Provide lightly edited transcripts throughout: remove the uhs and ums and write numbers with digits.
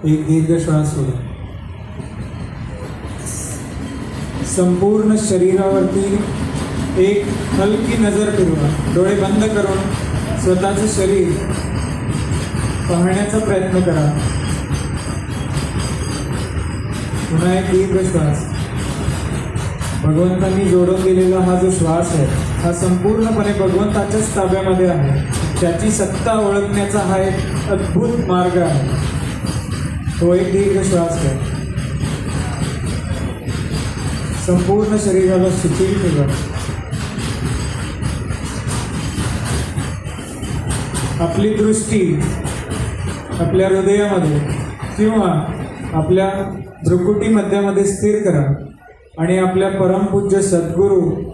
एक दीर्घ श्वास सोडा. संपूर्ण शरीरावरती एक हलकी नजर फिरवा. डोळे बंद करून स्वतःचं शरीर पाहण्याचा प्रयत्न करा. पुन्हा एक दीर्घ श्वास. भगवंतांनी जोडून दिलेला हा जो श्वास आहे हा संपूर्णपणे भगवंताच्याच ताब्यामध्ये आहे. त्याची सत्ता ओळखण्याचा हा एक अद्भुत मार्ग आहे. तो एक दीर्घ श्वास घ्या. संपूर्ण शरीराला शिथिल ठेवा. आपली दृष्टी आपल्या हृदयामध्ये किंवा आपल्या भ्रुकुटी मध्यामध्ये स्थिर करा आणि आपल्या परमपूज्य सद्गुरूचं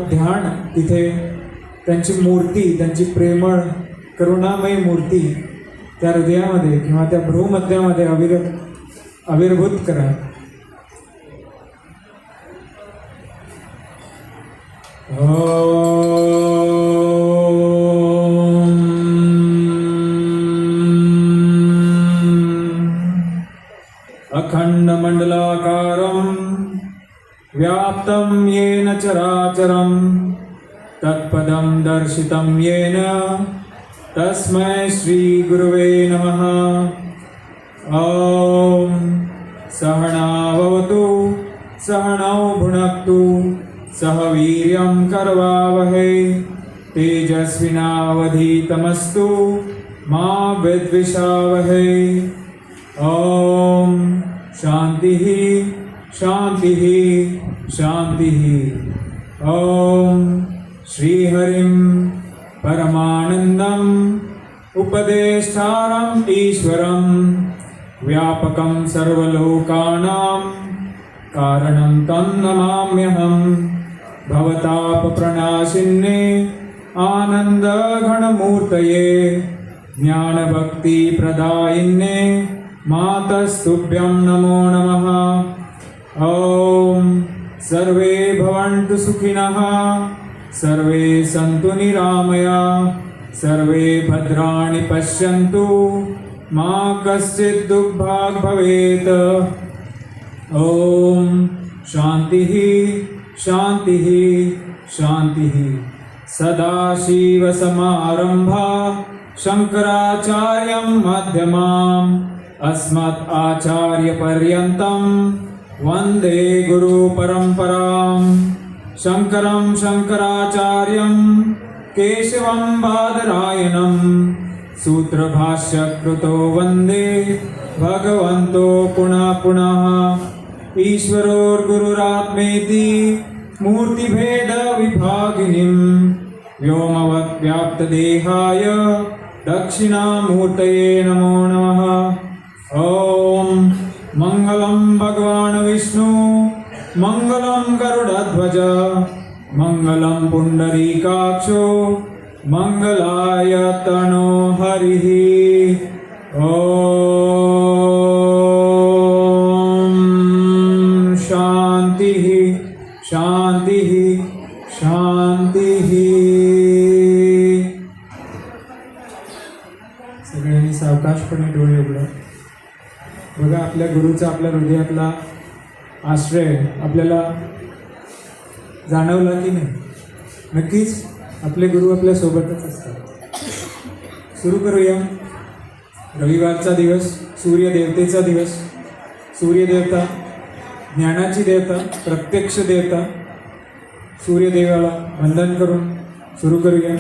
ध्यान तिथे, त्यांची मूर्ती, त्यांची प्रेमळ करुणामयी मूर्ती त्या हृदयामध्ये किंवा त्या भ्रूमध्यामध्ये आविर्भूत करा. अखंडमंडलाकारं व्याप्तं येन चराचरं तत्पदं दर्शितं येन तस्मै श्रीगुरुवे नमः. ॐ सहनाववतु सहनौ भुनक्तु सह वीर्यं करवावहै तेजस्विनावधीतमस्तु मा विद्विषावहै. ॐ शान्तिः शान्तिः शान्तिः. ॐ श्रीहरिं परमानन्दम् उपदेष्टारम् ईश्वरं व्यापकं सर्वलोकानां कारणं तं नमाम्यहं. भवतापप्रणाशिन्ने आनन्दघनमूर्तये ज्ञानभक्तिप्रदायिन्ने मातस्तुभ्यं नमो नमः. ॐ सर्वे भवन्तु सुखिनः सर्वे सन्तु निरामया सर्वे भद्राणि पश्यन्तु मा कश्चित् दुःखभाग् भवेत्. ॐ शान्तिः शान्तिः शान्तिः. सदाशिवसमारम्भा शङ्कराचार्यं मध्यमाम् अस्मत् आचार्यपर्यन्तं वन्दे गुरुपरम्पराम्. शङ्करं शङ्कराचार्यं केशवं बादरायणं सूत्रभाष्यकृतो वन्दे भगवन्तो पुनः पुनः. ईश्वरोर्गुरुरात्मेति मूर्तिभेदविभागिनीं व्योमवद्व्याप्तदेहाय दक्षिणामूर्तये नमो नमः. ॐ मङ्गलं भगवान् विष्णु मङ्गलं गरुडध्वज मङ्गलं पुण्डरीकाक्षो मङ्गलाय तनो हरिः. ॐ शान्तिः शान्तिः शान्तिः. सगळ्यांनी सावकाशपणे डोळे उघडा. बघा, आपल्या गुरुचा आपल्या हृदयातला आश्रय आपल्याला जाणवला की नाही? नक्कीच आपले गुरु आपल्या सोबतच असतात. सुरू करूया. रविवारचा दिवस, सूर्यदेवतेचा दिवस. सूर्यदेवता ज्ञानाची देवता, प्रत्यक्ष देवता. सूर्यदेवाला वंदन करून सुरू करूया.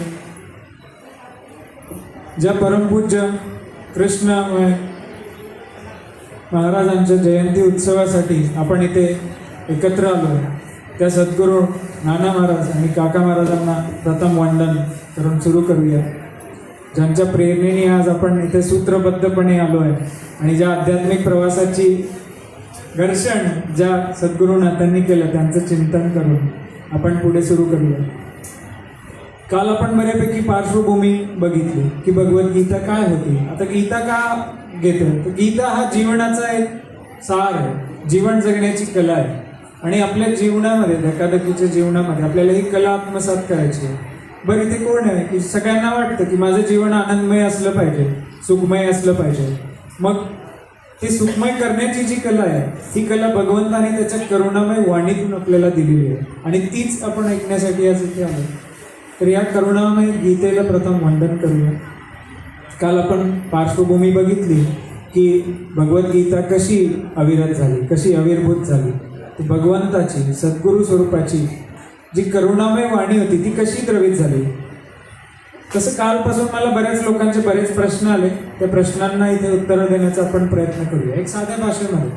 ज्या परमपूज्य कृष्ण महाराजांच्या जयंती उत्सवासाठी आपण इथे एकत्र आलो, त्या सद्गुरू नाना महाराज आणि काका महाराजांना प्रथम वंदन करून सुरू करूया. ज्यांच्या प्रेरणेने आज आपण इथे सूत्रबद्धपणे आलो आहे आणि ज्या आध्यात्मिक प्रवासाची घर्षण ज्या सद्गुरूनाथांनी केलं त्यांचं चिंतन करून आपण पुढे सुरू करूया. काल आपण बऱ्यापैकी पार्श्वभूमी बघितली की भगवद्गीता काय होती. आता गीता का घेतो? तर गीता हा जीवनाचा एक सार आहे, जीवन जगण्याची कला आहे. आणि आपल्या जीवनामध्ये, धकाधकीच्या जीवनामध्ये आपल्याला ही कला आत्मसात करायची आहे. बरं इथे कोण आहे की सगळ्यांना वाटतं की माझं जीवन आनंदमय असलं पाहिजे, सुखमय असलं पाहिजे. मग ते सुखमय करण्याची जी कला आहे ती कला भगवंताने त्याच्या करुणामय वाणीतून आपल्याला दिलेली आहे आणि तीच आपण ऐकण्यासाठी आज इथे आलो. तर या करुणामय गीतेला प्रथम वंदन करूया. काल आपण पार्श्वभूमी बघितली की भगवद्गीता कशी अविरत झाली, कशी आविर्भूत झाली. ती भगवंताची सद्गुरू स्वरूपाची जी करुणामय वाणी होती ती कशी द्रवित झाली. तसं कालपासून मला बऱ्याच लोकांचे बरेच प्रश्न आले. त्या प्रश्नांना इथे उत्तरं देण्याचा आपण प्रयत्न करूया एक साध्या भाषेमध्ये.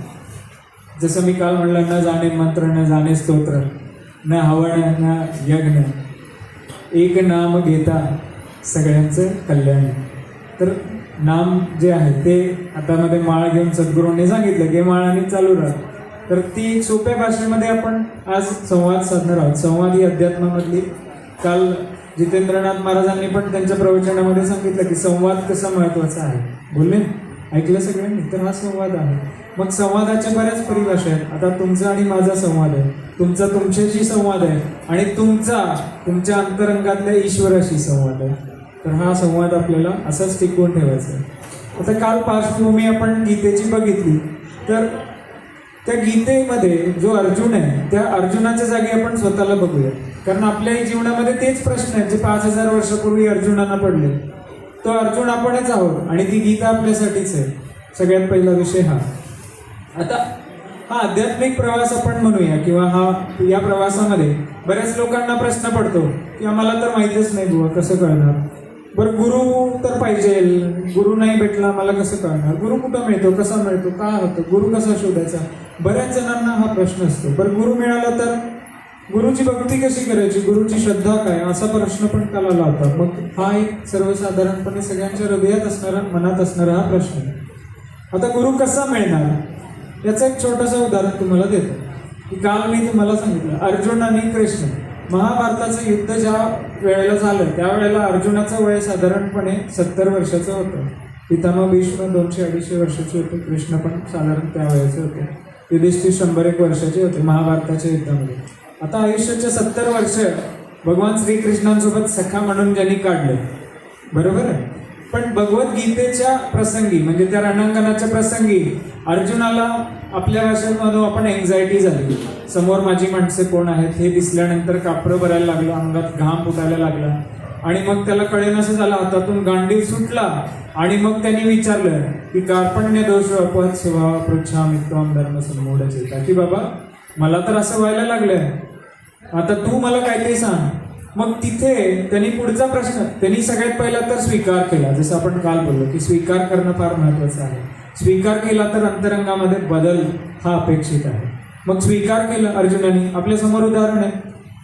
जसं मी काल म्हणलं, न जाणे मंत्र न जाणे स्तोत्र, न हवन न यज्ञ, एक नाम घेता सगळ्यांचं कल्याण. तर नाम जे आहे ते हातामध्ये माळ घेऊन सद्गुरूंनी सांगितलं की माळाने चालू राहा. तर ती सोप्या भाषेमध्ये आपण आज संवाद साधणार आहोत. संवाद ही अध्यात्मामधली. काल जितेंद्रनाथ महाराजांनी पण त्यांच्या प्रवचनामध्ये सांगितलं की संवाद कसा महत्त्वाचा आहे. बोलले, ऐकलं सगळ्यांनी? तर हा संवाद आहे. मग संवादाच्या बऱ्याच परिभाषा आहेत. आता तुमचा आणि माझा संवाद आहे, तुमचा तुमच्याशी संवाद आहे आणि तुमचा तुमच्या अंतरंगातल्या ईश्वराशी संवाद आहे. तर हा संवाद आपल्याला असाच टिकवून ठेवायचा आहे. आता काल पार्श्वभूमी आपण गीतेची बघितली. तर त्या गीतेमध्ये जो अर्जुन आहे त्या अर्जुनाच्या जागी आपण स्वतःला बघूया. कारण आपल्याही जीवनामध्ये तेच प्रश्न आहेत जे 5000 वर्षापूर्वी अर्जुनांना पडले. तो अर्जुन आपणच आहोत आणि ती गीता आपल्यासाठीच आहे. सगळ्यात पहिला विषय हा. आता हा आध्यात्मिक प्रवास आपण म्हणूया किंवा या प्रवासामध्ये बऱ्याच लोकांना प्रश्न पडतो की आम्हाला तर माहितीच नाही बुवा, कसं कळणार. बरं गुरु तर पाहिजे, गुरु नाही भेटला मला कसं कळणार, गुरु कुठं मिळतो, कसा मिळतो, काय होतं, गुरु कसा शोधायचा. बऱ्याच जणांना हा प्रश्न असतो. बरं गुरु मिळाला तर गुरुची भक्ती कशी करायची, गुरुची श्रद्धा काय, असा प्रश्न पण काल आला होता. मग हा एक सर्वसाधारणपणे सगळ्यांच्या हृदयात असणारा, मनात असणारा हा प्रश्न आहे. आता गुरु कसा मिळणार याचं एक छोटंसं उदाहरण तुम्हाला देतो. की काल मी तुम्हाला सांगितलं अर्जुन आणि कृष्ण महाभारताचं युद्ध ज्या वेळेला झालं त्यावेळेला अर्जुनाचं वय साधारणपणे 70 वर्षाचं होतं. पितामह भीष्म 200-250 वर्षाचे होते. कृष्ण पण साधारण त्या वयाचे होते. युधिष्ठिर 100-1 वर्षाचे होते महाभारताच्या युद्धामध्ये. आता आयुष्याचे 70 वर्ष भगवान श्रीकृष्णांसोबत सखा म्हणून ज्यांनी काढले, बरोबर आहे. पण भगवद्गीतेच्या प्रसंगी म्हणजे त्या रणांगणाच्या प्रसंगी अर्जुनाला आपल्या भाषेमधून आपण एन्झायटी झाली. समोर माझी माणसं कोण आहेत हे दिसल्यानंतर कापरं भरायला लागलं, अंगात घाम फुटायला लागला आणि मग त्याला कळेनासं झालं, हातातून गांडीव सुटला आणि मग त्यांनी विचारलं की कार्पण्य दोष अपद स्वभाव पृच्छामि त्वां धर्म सम्मूढचेता, की बाबा मला तर असं व्हायला लागलंय, आता तू मला काहीतरी सांग. मग तिथे त्यांनी पुढचा प्रश्न, त्यांनी सगळ्यात पहिला तर स्वीकार केला. जसं आपण काल बोललो की स्वीकार करणं फार महत्त्वाचं आहे. स्वीकार केला तर अंतरंगामध्ये बदल हा अपेक्षित आहे. मग स्वीकार केलं अर्जुनाने, आपल्या समोर उदाहरण आहे.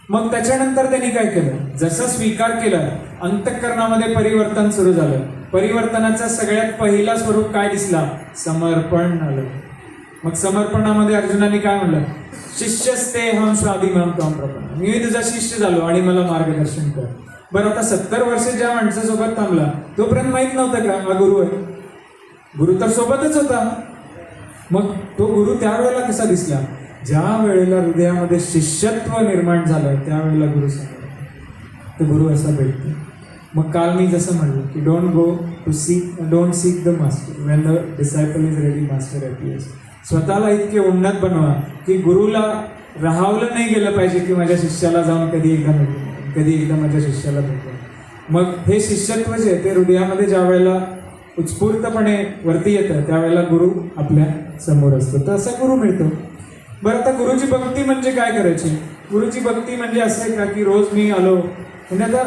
मग त्याच्यानंतर त्यांनी काय केलं, जसं स्वीकार केलं अंतःकरणामध्ये परिवर्तन सुरू झालं. परिवर्तनाचा सगळ्यात पहिला स्वरूप काय दिसला, समर्पण आलं. मग समर्पणामध्ये अर्जुनाने काय म्हणलं, शिष्यस्ते हम स्वादिमाम त्वां प्रपन्नः, मी तुझा शिष्य झालो आणि मला मार्गदर्शन कर. बरं आता 70 वर्ष ज्या माणसासोबत थांबला तोपर्यंत माहीत नव्हतं का हा गुरु आहे. गुरु तर सोबतच होता. मग तो गुरु त्यावेळेला कसा दिसला, ज्या वेळेला हृदयामध्ये शिष्यत्व निर्माण झालं त्यावेळेला गुरु समजला. तो गुरु असा भेटतो. मग काल मी जसं म्हणलं की don't seek the master when the disciple is ready master appears. स्वतःला इतके उन्नत बनवा की गुरुला राहावलं नाही गेलं पाहिजे की माझ्या शिष्याला जाऊन कधी एकदा माझ्या शिष्याला भेटलं. मग हे शिष्यत्व जे ते हृदयामध्ये ज्या वेळेला उत्स्फूर्तपणे वरती येतं त्यावेळेला गुरु आपल्या समोर असतो. तर असा गुरु मिळतो. बरं आता गुरुची भक्ती म्हणजे काय करायची. गुरुची भक्ती म्हणजे असं आहे का की रोज मी आलो म्हणजे आता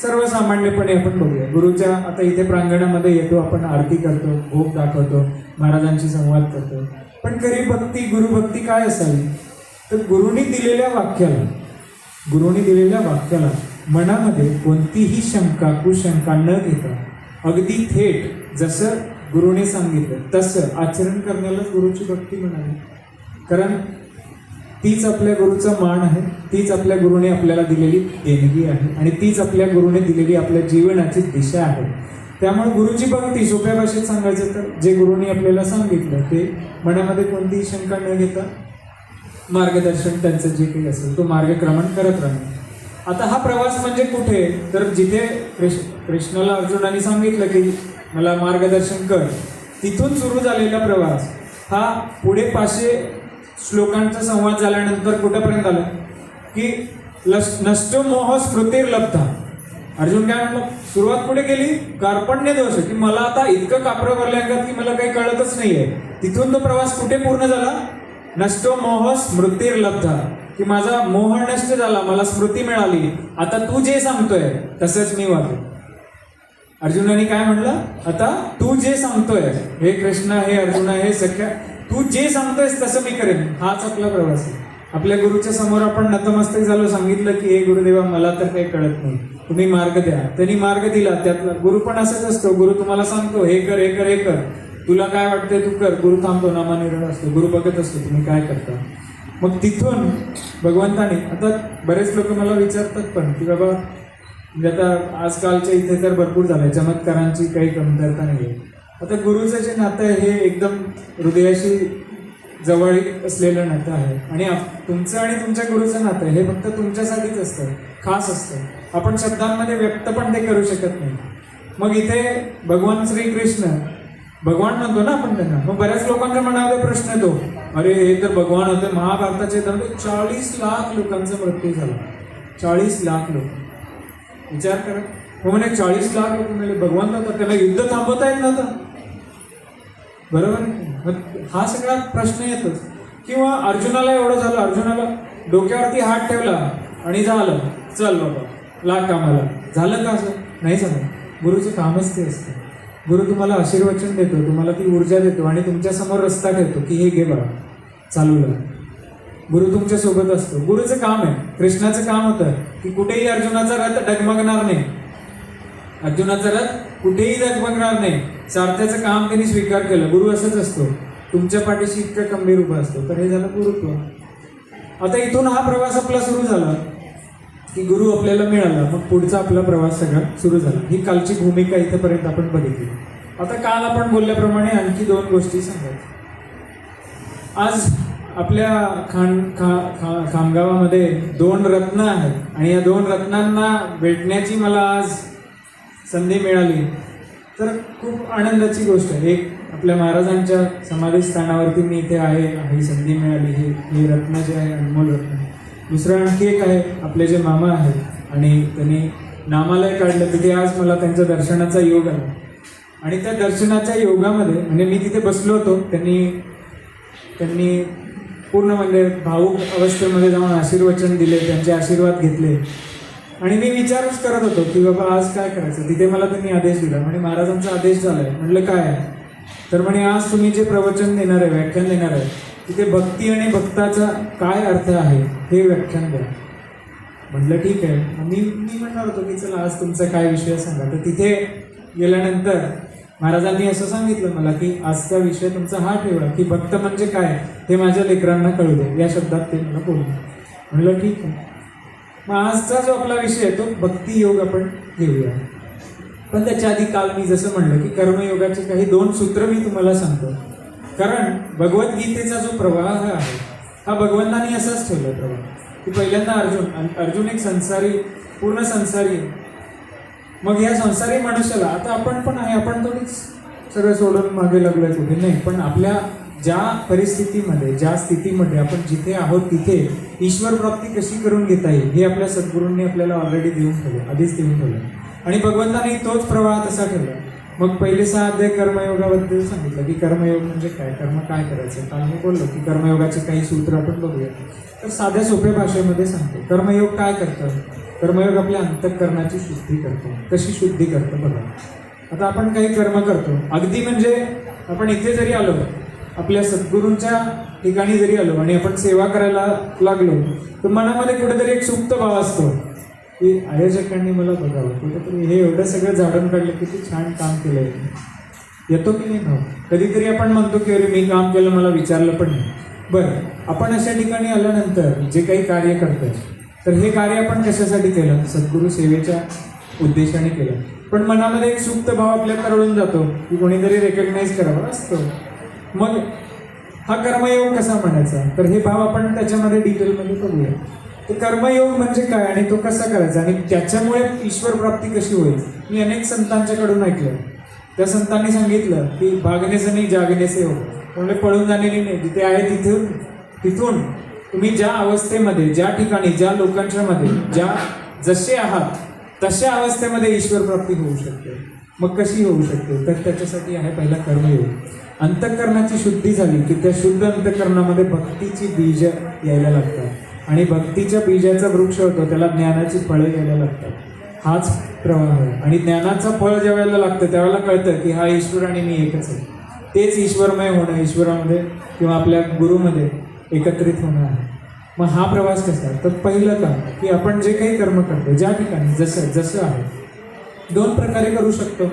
सर्वसामान्यपणे आपण बघूया गुरुच्या आता इथे प्रांगणामध्ये येतो, आपण आरती करतो, भोग दाखवतो, महाराजांशी संवाद करतो. पण खरी भक्ती, गुरुभक्ती काय असावी, तर गुरुनी दिलेल्या वाक्याला मनामध्ये कोणतीही शंका कुशंका न घेता अगदी थेट जसं गुरुने सांगितलं तसं आचरण करण्यालाच गुरुची भक्ती म्हणाली. कारण तीच आपल्या गुरुचा मान आहे, तीच आपल्या गुरुने आपल्याला दिलेली देणगी आहे आणि तीच आपल्या गुरुने दिलेली आपल्या जीवनाची दिशा आहे. त्यामुळे गुरुची भक्ती सोप्या भाषेत सांगायचं तर जे गुरुने आपल्याला सांगितलं ते मनामध्ये कोणतीही शंका न घेता मार्गदर्शन त्यांचं जे काही असेल तो मार्गक्रमण करत राहणं. आता हा प्रवास म्हणजे कुठे, तर जिथे कृष्णाला अर्जुनाने सांगितलं की मला मार्गदर्शन कर, तिथून सुरू झालेला प्रवास हा पुढे 500 श्लोकांचा संवाद झाल्यानंतर कुठेपर्यंत आला की नष्टो मोह स्मृतिर्लब्धा. अर्जुन काय म्हणलं, सुरुवात कुठे केली, कार्पण्य दोष, की मला आता इतकं कापरं भरल्या की मला काही कळतच नाहीये. तिथून तो प्रवास कुठे पूर्ण झाला, नष्टो मोह स्मृतिर्लब्धा, की माझा मोह नष्ट झाला, मला स्मृती मिळाली, आता तू जे सांगतोय तसंच मी वागेन. अर्जुनाने काय म्हणलं, आता तू जे सांगतोय, हे कृष्ण, हे अर्जुना, हे सख्या, तू जे सांगतोयस तसं मी करेन. हाच आपला प्रवास आहे. आपल्या गुरुच्या समोर आपण नतमस्तक झालो, सांगितलं की हे गुरुदेवा मला तर काही कळत नाही, तुम्ही मार्ग द्या. त्यांनी मार्ग दिला. त्यातला गुरु पण असंच असतो, गुरु तुम्हाला सांगतो हे कर, हे कर, हे कर, तुला काय वाटतंय तू कर. गुरु थांबतो, नामानिर्णय असतो, गुरु बघत असतो तुम्ही काय करता. मग तिथून भगवंताने, आता बरेच लोक मला विचारतात पण की बाबा, म्हणजे आता आजकालच्या इथे तर भरपूर झालंय, चमत्कारांची काही कमतरता नाही आहे. आता गुरुचं जे नातं आहे हे एकदम हृदयाशी जवळीक असलेलं नातं आहे. आणि तुमचं आणि तुमच्या गुरुचं नातं हे फक्त तुमच्यासाठीच असतं, खास असतं. आपण शब्दांमध्ये व्यक्त पण ते करू शकत नाही. मग इथे भगवान श्रीकृष्ण, भगवान म्हणतो ना आपण त्यांना, मग बऱ्याच लोकांच्या मनामध्ये प्रश्न येतो, अरे हे तर भगवान होते, महाभारताचे तर 40 लाख लोकांचा मृत्यू झाला. 40 लाख लोक, विचार करा. हो म्हणे 40 लाख लोक म्हणजे भगवान होता, त्याला युद्ध थांबवता येत नव्हतं, बरोबर. मग हा सगळा प्रश्न येतोच. किंवा अर्जुनाला एवढं झालं, अर्जुनाला डोक्यावरती हात ठेवला आणि झालं, चल बाबा लाग कामाला, झालं का असं नाही झालं. गुरुचं कामच ते असतं. गुरु तुम्हाला आशीर्वचन देतो, तुम्हाला ती ऊर्जा देतो आणि तुमच्यासमोर रस्ता ठेवतो की हे घे बघा, चालू लाग. गुरु तुमच्या सोबत असतो. गुरुचं काम आहे. कृष्णाचं काम होतं की कुठेही अर्जुनाचा रथ डगमगणार नाही, अर्जुनाचा रथ कुठेही डगमगणार नाही. सारथ्याचं काम त्यांनी स्वीकार केलं. गुरु असंच असतो, तुमच्या पाठीशी इतकं खंबीर उभा असतो. तर हे झालं गुरुत्व. आता इथून हा प्रवास आपला सुरू झाला की गुरु आपल्याला मिळाला, मग पुढचा आपला प्रवास सगळा सुरू झाला. ही कालची भूमिका इथेपर्यंत आपण बघितली. आता काल आपण बोलल्याप्रमाणे आणखी 2 गोष्टी सांगायच्या. आज आपल्या खामगावामध्ये 2 रत्न आहेत आणि या 2 रत्नांना भेटण्याची मला आज संधी मिळाली, तर खूप आनंदाची गोष्ट आहे. एक आपल्या महाराजांच्या समाधीस्थानावरती मी इथे आहे, ही संधी मिळाली, हे रत्न जे आहे अनमोल रत्न. दुसरं आणखी एक आहे, आपले जे मामा आहेत आणि त्यांनी नामालय काढलं, तिथे आज मला त्यांच्या दर्शनाचा योग आला. आणि त्या दर्शनाच्या योगामध्ये म्हणजे मी तिथे बसलो होतो, त्यांनी पूर्ण म्हणजे भावुक अवस्थेमध्ये जाऊन आशीर्वचन दिले, त्यांचे आशीर्वाद घेतले. आणि मी विचारच करत होतो की बाबा आज काय करायचं. तिथे मला त्यांनी आदेश दिला, म्हणजे महाराजांचा आदेश झालाय. म्हटलं काय, तर म्हणे आज तुम्ही जे प्रवचन देणार आहे, व्याख्यान देणार आहे, तिथे भक्ती आणि भक्ताचा काय अर्थ आहे हे व्याख्यान द्या. म्हटलं ठीक आहे. मी म्हणणार होतो की चला आज तुमचा काय विषय सांगा. तर तिथे गेल्यानंतर महाराजांनी असं सांगितलं मला की आजचा विषय तुमचा हा ठेवा की भक्त म्हणजे काय हे माझ्या लेकरांना कळू दे, या शब्दात ते मला बोलू. म्हटलं ठीक आहे. मग आजचा जो आपला विषय आहे तो भक्ती योग आपण घेऊया. पण त्याच्या आधी काल मी जसं म्हणलं की कर्मयोगाचे काही 2 सूत्र मी तुम्हाला सांगतो. कारण भगवद्गीतेचा जो प्रवाह आहे हा भगवंतांनी असाच ठेवला प्रवाह की पहिल्यांदा अर्जुन एक संसारी, पूर्ण संसारी. मग या संसारी मनुष्याला, आता आपण पण आहे, आपण थोडीच सगळं सोडून मागे लागलोय कुठे नाही, पण आपल्या ज्या परिस्थितीमध्ये, ज्या स्थितीमध्ये आपण जिथे आहोत तिथे ईश्वर प्राप्ती कशी करून घेता येईल हे आपल्या सद्गुरूंनी आपल्याला ऑलरेडी आधीच देऊन ठेवलं. आणि भगवंतांनी तोच प्रवाह तसा ठेवला. मग पहिले 6 अध्याय कर्मयोगाबद्दल सांगितलं की कर्मयोग म्हणजे काय, कर्म काय करायचं. काल मी बोललो की कर्मयोगाचे काही सूत्र आपण बघूया. तर साध्या सोप्या भाषेमध्ये सांगतो. कर्मयोग काय करतं. कर्मयोग आपल्या अंतःकरणाची शुद्धी करतो. कशी शुद्धी करतं बघा. आता आपण काही कर्म करतो, अगदी म्हणजे आपण इथे जरी आलो, आपल्या सद्गुरूंच्या ठिकाणी जरी आलो आणि आपण सेवा करायला लागलो, तर मनामध्ये कुठेतरी एक सुप्त भाव असतो की आयोजकांनी मला बघावं, कुठेतरी हे एवढं सगळं झाडून काढलं, किती छान काम केलंय, येतो की नाही भाव. कधीतरी आपण म्हणतो की अरे मी काम केलं, मला विचारलं पण नाही. बरं, आपण अशा ठिकाणी आल्यानंतर जे काही कार्य करतोय, तर हे कार्य आपण कशासाठी केलं, सद्गुरू सेवेच्या उद्देशाने केलं. पण मनामध्ये एक सुप्त भाव आपल्या कळून जातो की कोणीतरी रेकग्नाइज करावं असतो. मग हा कर्मयोग कसा म्हणायचा, तर हे भाव आपण त्याच्यामध्ये डिटेलमध्ये बघूया. तर कर्मयोग म्हणजे काय आणि तो कसा करायचा आणि त्याच्यामुळे ईश्वर प्राप्ती कशी होईल. मी अनेक संतांच्याकडून ऐकलं. त्या संतांनी सांगितलं की भागनेचं नाही जागनेचे हो, म्हणजे पळून जाणेली नाही, जिथे आहे तिथून तुम्ही ज्या अवस्थेमध्ये, ज्या ठिकाणी, ज्या लोकांच्या मध्ये, जसे आहात तशा अवस्थेमध्ये ईश्वर प्राप्ती होऊ शकते. मग कशी होऊ शकते, तर त्याच्यासाठी आहे पहिला कर्मयोग. अंतःकरणाची शुद्धी झाली की त्या शुद्ध अंतःकरणामध्ये भक्तीची बीज यायला लागतात आणि भक्तीच्या बीजाचा वृक्ष होतो, त्याला ज्ञानाची फळं यायला लागतात. हाच प्रवाह आहे. आणि ज्ञानाचं फळ ज्या वेळेला लागतं त्यावेळेला कळतं की हा ईश्वर आणि मी एकच आहे. तेच ईश्वरमय होणं, ईश्वरामध्ये किंवा आपल्या गुरुमध्ये एकत्रित होणं आहे. मग हा प्रवास कसा, तर पहिलं काम की आपण जे काही कर्म करतो ज्या ठिकाणी जसं आहे, दोन प्रकारे करू शकतो.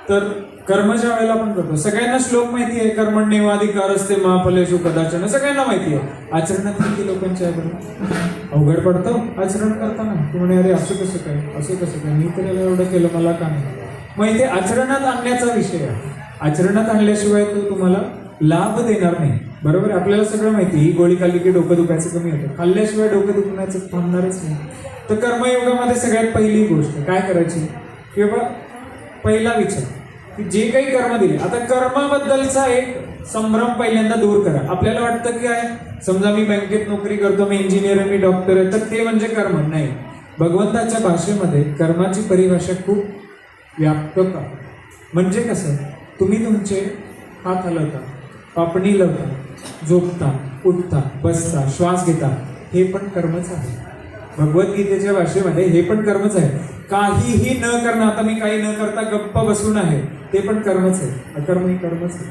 तर कर्म ज्या वेळेला आपण करतो, सगळ्यांना श्लोक माहिती आहे, कर्मण्येवाधिकार असते महाफलेषु कदाचन, सगळ्यांना माहिती आहे. आचरणात किती लोकांच्या आहे बरं, अवघड पडतं आचरण करताना. तू म्हणे अरे असं कसं काय, मी तर याला एवढं केलं, मला का नाही. मग इथे आचरणात आणण्याचा विषय आहे. आचरणात आणल्याशिवाय तो तुम्हाला लाभ देणार नाही. बरोबर, आपल्याला सगळं माहिती, ही गोळी खाल्ली की डोकं दुखायचं कमी होतं, खाल्ल्याशिवाय डोकं दुखण्याचं थांबणारच नाही. तर कर्मयोगामध्ये सगळ्यात पहिली गोष्ट काय करायची, किंवा पहिला विचार की जे काही कर्म दिले, आता कर्माबद्दलचा एक संभ्रम पहिल्यांदा दूर करा. आपल्याला वाटतं की काय, समजा मी बँकेत नोकरी करतो, मी इंजिनियर आहे, मी डॉक्टर आहे, तर ते म्हणजे कर्म नाही. भगवंताच्या भाषेमध्ये कर्माची परिभाषा खूप व्यापक आहे. म्हणजे कसं, तुम्ही तुमचे हात हलवता, पापणी लावता, झोपता, उठता, बसता, श्वास घेता, हे पण कर्मच आहे. भगवद्गीतेच्या भाषेमध्ये हे पण कर्मच आहे. काहीही न करणं, आता मी काही न करता गप्प बसून आहे, ते पण कर्मच आहे. अकर्म ही कर्मच आहे.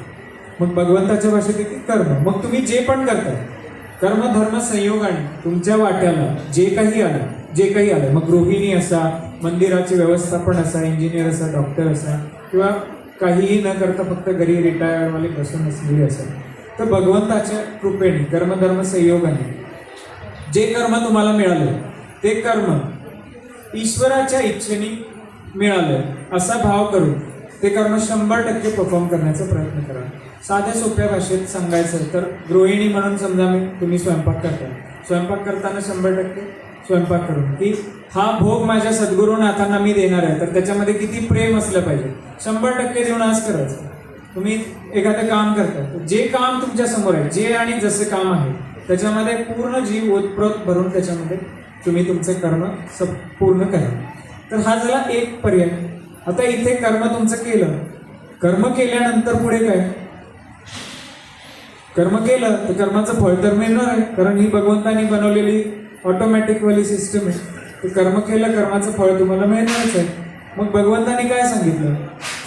मग भगवंताच्या भाषेत की कर्म. मग तुम्ही जे पण करताय, कर्म धर्म संयोगाने तुमच्या वाट्याला जे काही आलं, मग गृहिणी असा, मंदिराचे व्यवस्थापन असा, इंजिनियर असा, डॉक्टर असा, किंवा काहीही न करता फक्त घरी रिटायरवाले बसून असलेले असेल, तर भगवंताच्या कृपेने कर्मधर्म संयोगाने जे कर्म तुम्हाला मिळाले, ते कर्म ईश्वराच्या इच्छेने मिळालं असा भाव करून ते कर्म 100% परफॉर्म करण्याचा प्रयत्न करा. साध्या सोप्या भाषेत सांगायचं तर, गृहिणी म्हणून समजा तुम्ही स्वयंपाक करता, स्वयंपाक करताना 100% स्वयंपाक करून की हा भोग माझ्या सद्गुरुनाथांना मी देणार आहे, तर त्याच्यामध्ये किती प्रेम असलं पाहिजे, 100% देऊन आज करायचं. तुम्ही एखादं काम करता, जे काम तुमच्या समोर आहे, जे आणि जसं काम आहे, त्याच्यामध्ये पूर्ण जीव ओतप्रोत भरून त्याच्यामध्ये तुम्ही तुमचं कर्म पूर्ण करा. तर हा झाला एक पर्याय. आता इथे कर्म तुमचं केलं, कर्म केल्यानंतर पुढे काय, कर्म केलं तर कर्माचं फळ तर मिळणार आहे, कारण ही भगवंतानी बनवलेली ऑटोमॅटिक वाली सिस्टम आहे. तर कर्म केलं, कर्माचं फळ तुम्हाला मिळणारच आहे. मग भगवंतानी काय सांगितलं,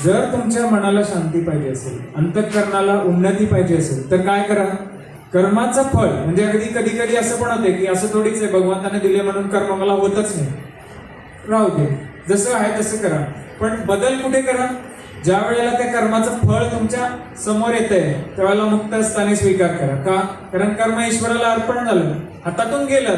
जर तुमच्या मनाला शांती पाहिजे असेल, अंतःकरणाला उन्नती पाहिजे असेल, तर काय करा, कर्माचं फळ. म्हणजे कधी कधी असं पण होते की असं थोडीच आहे, भगवंताने दिले म्हणून कर्म मला होतच नाही, राहू दे, जसं आहे तसं करा. पण बदल कुठे करा, ज्या वेळेला त्या कर्माचं फळ तुमच्या समोर येत आहे त्यावेळेला मुक्त असताना स्वीकार करा. का, कारण कर्म ईश्वराला अर्पण झालं, हातातून गेलं,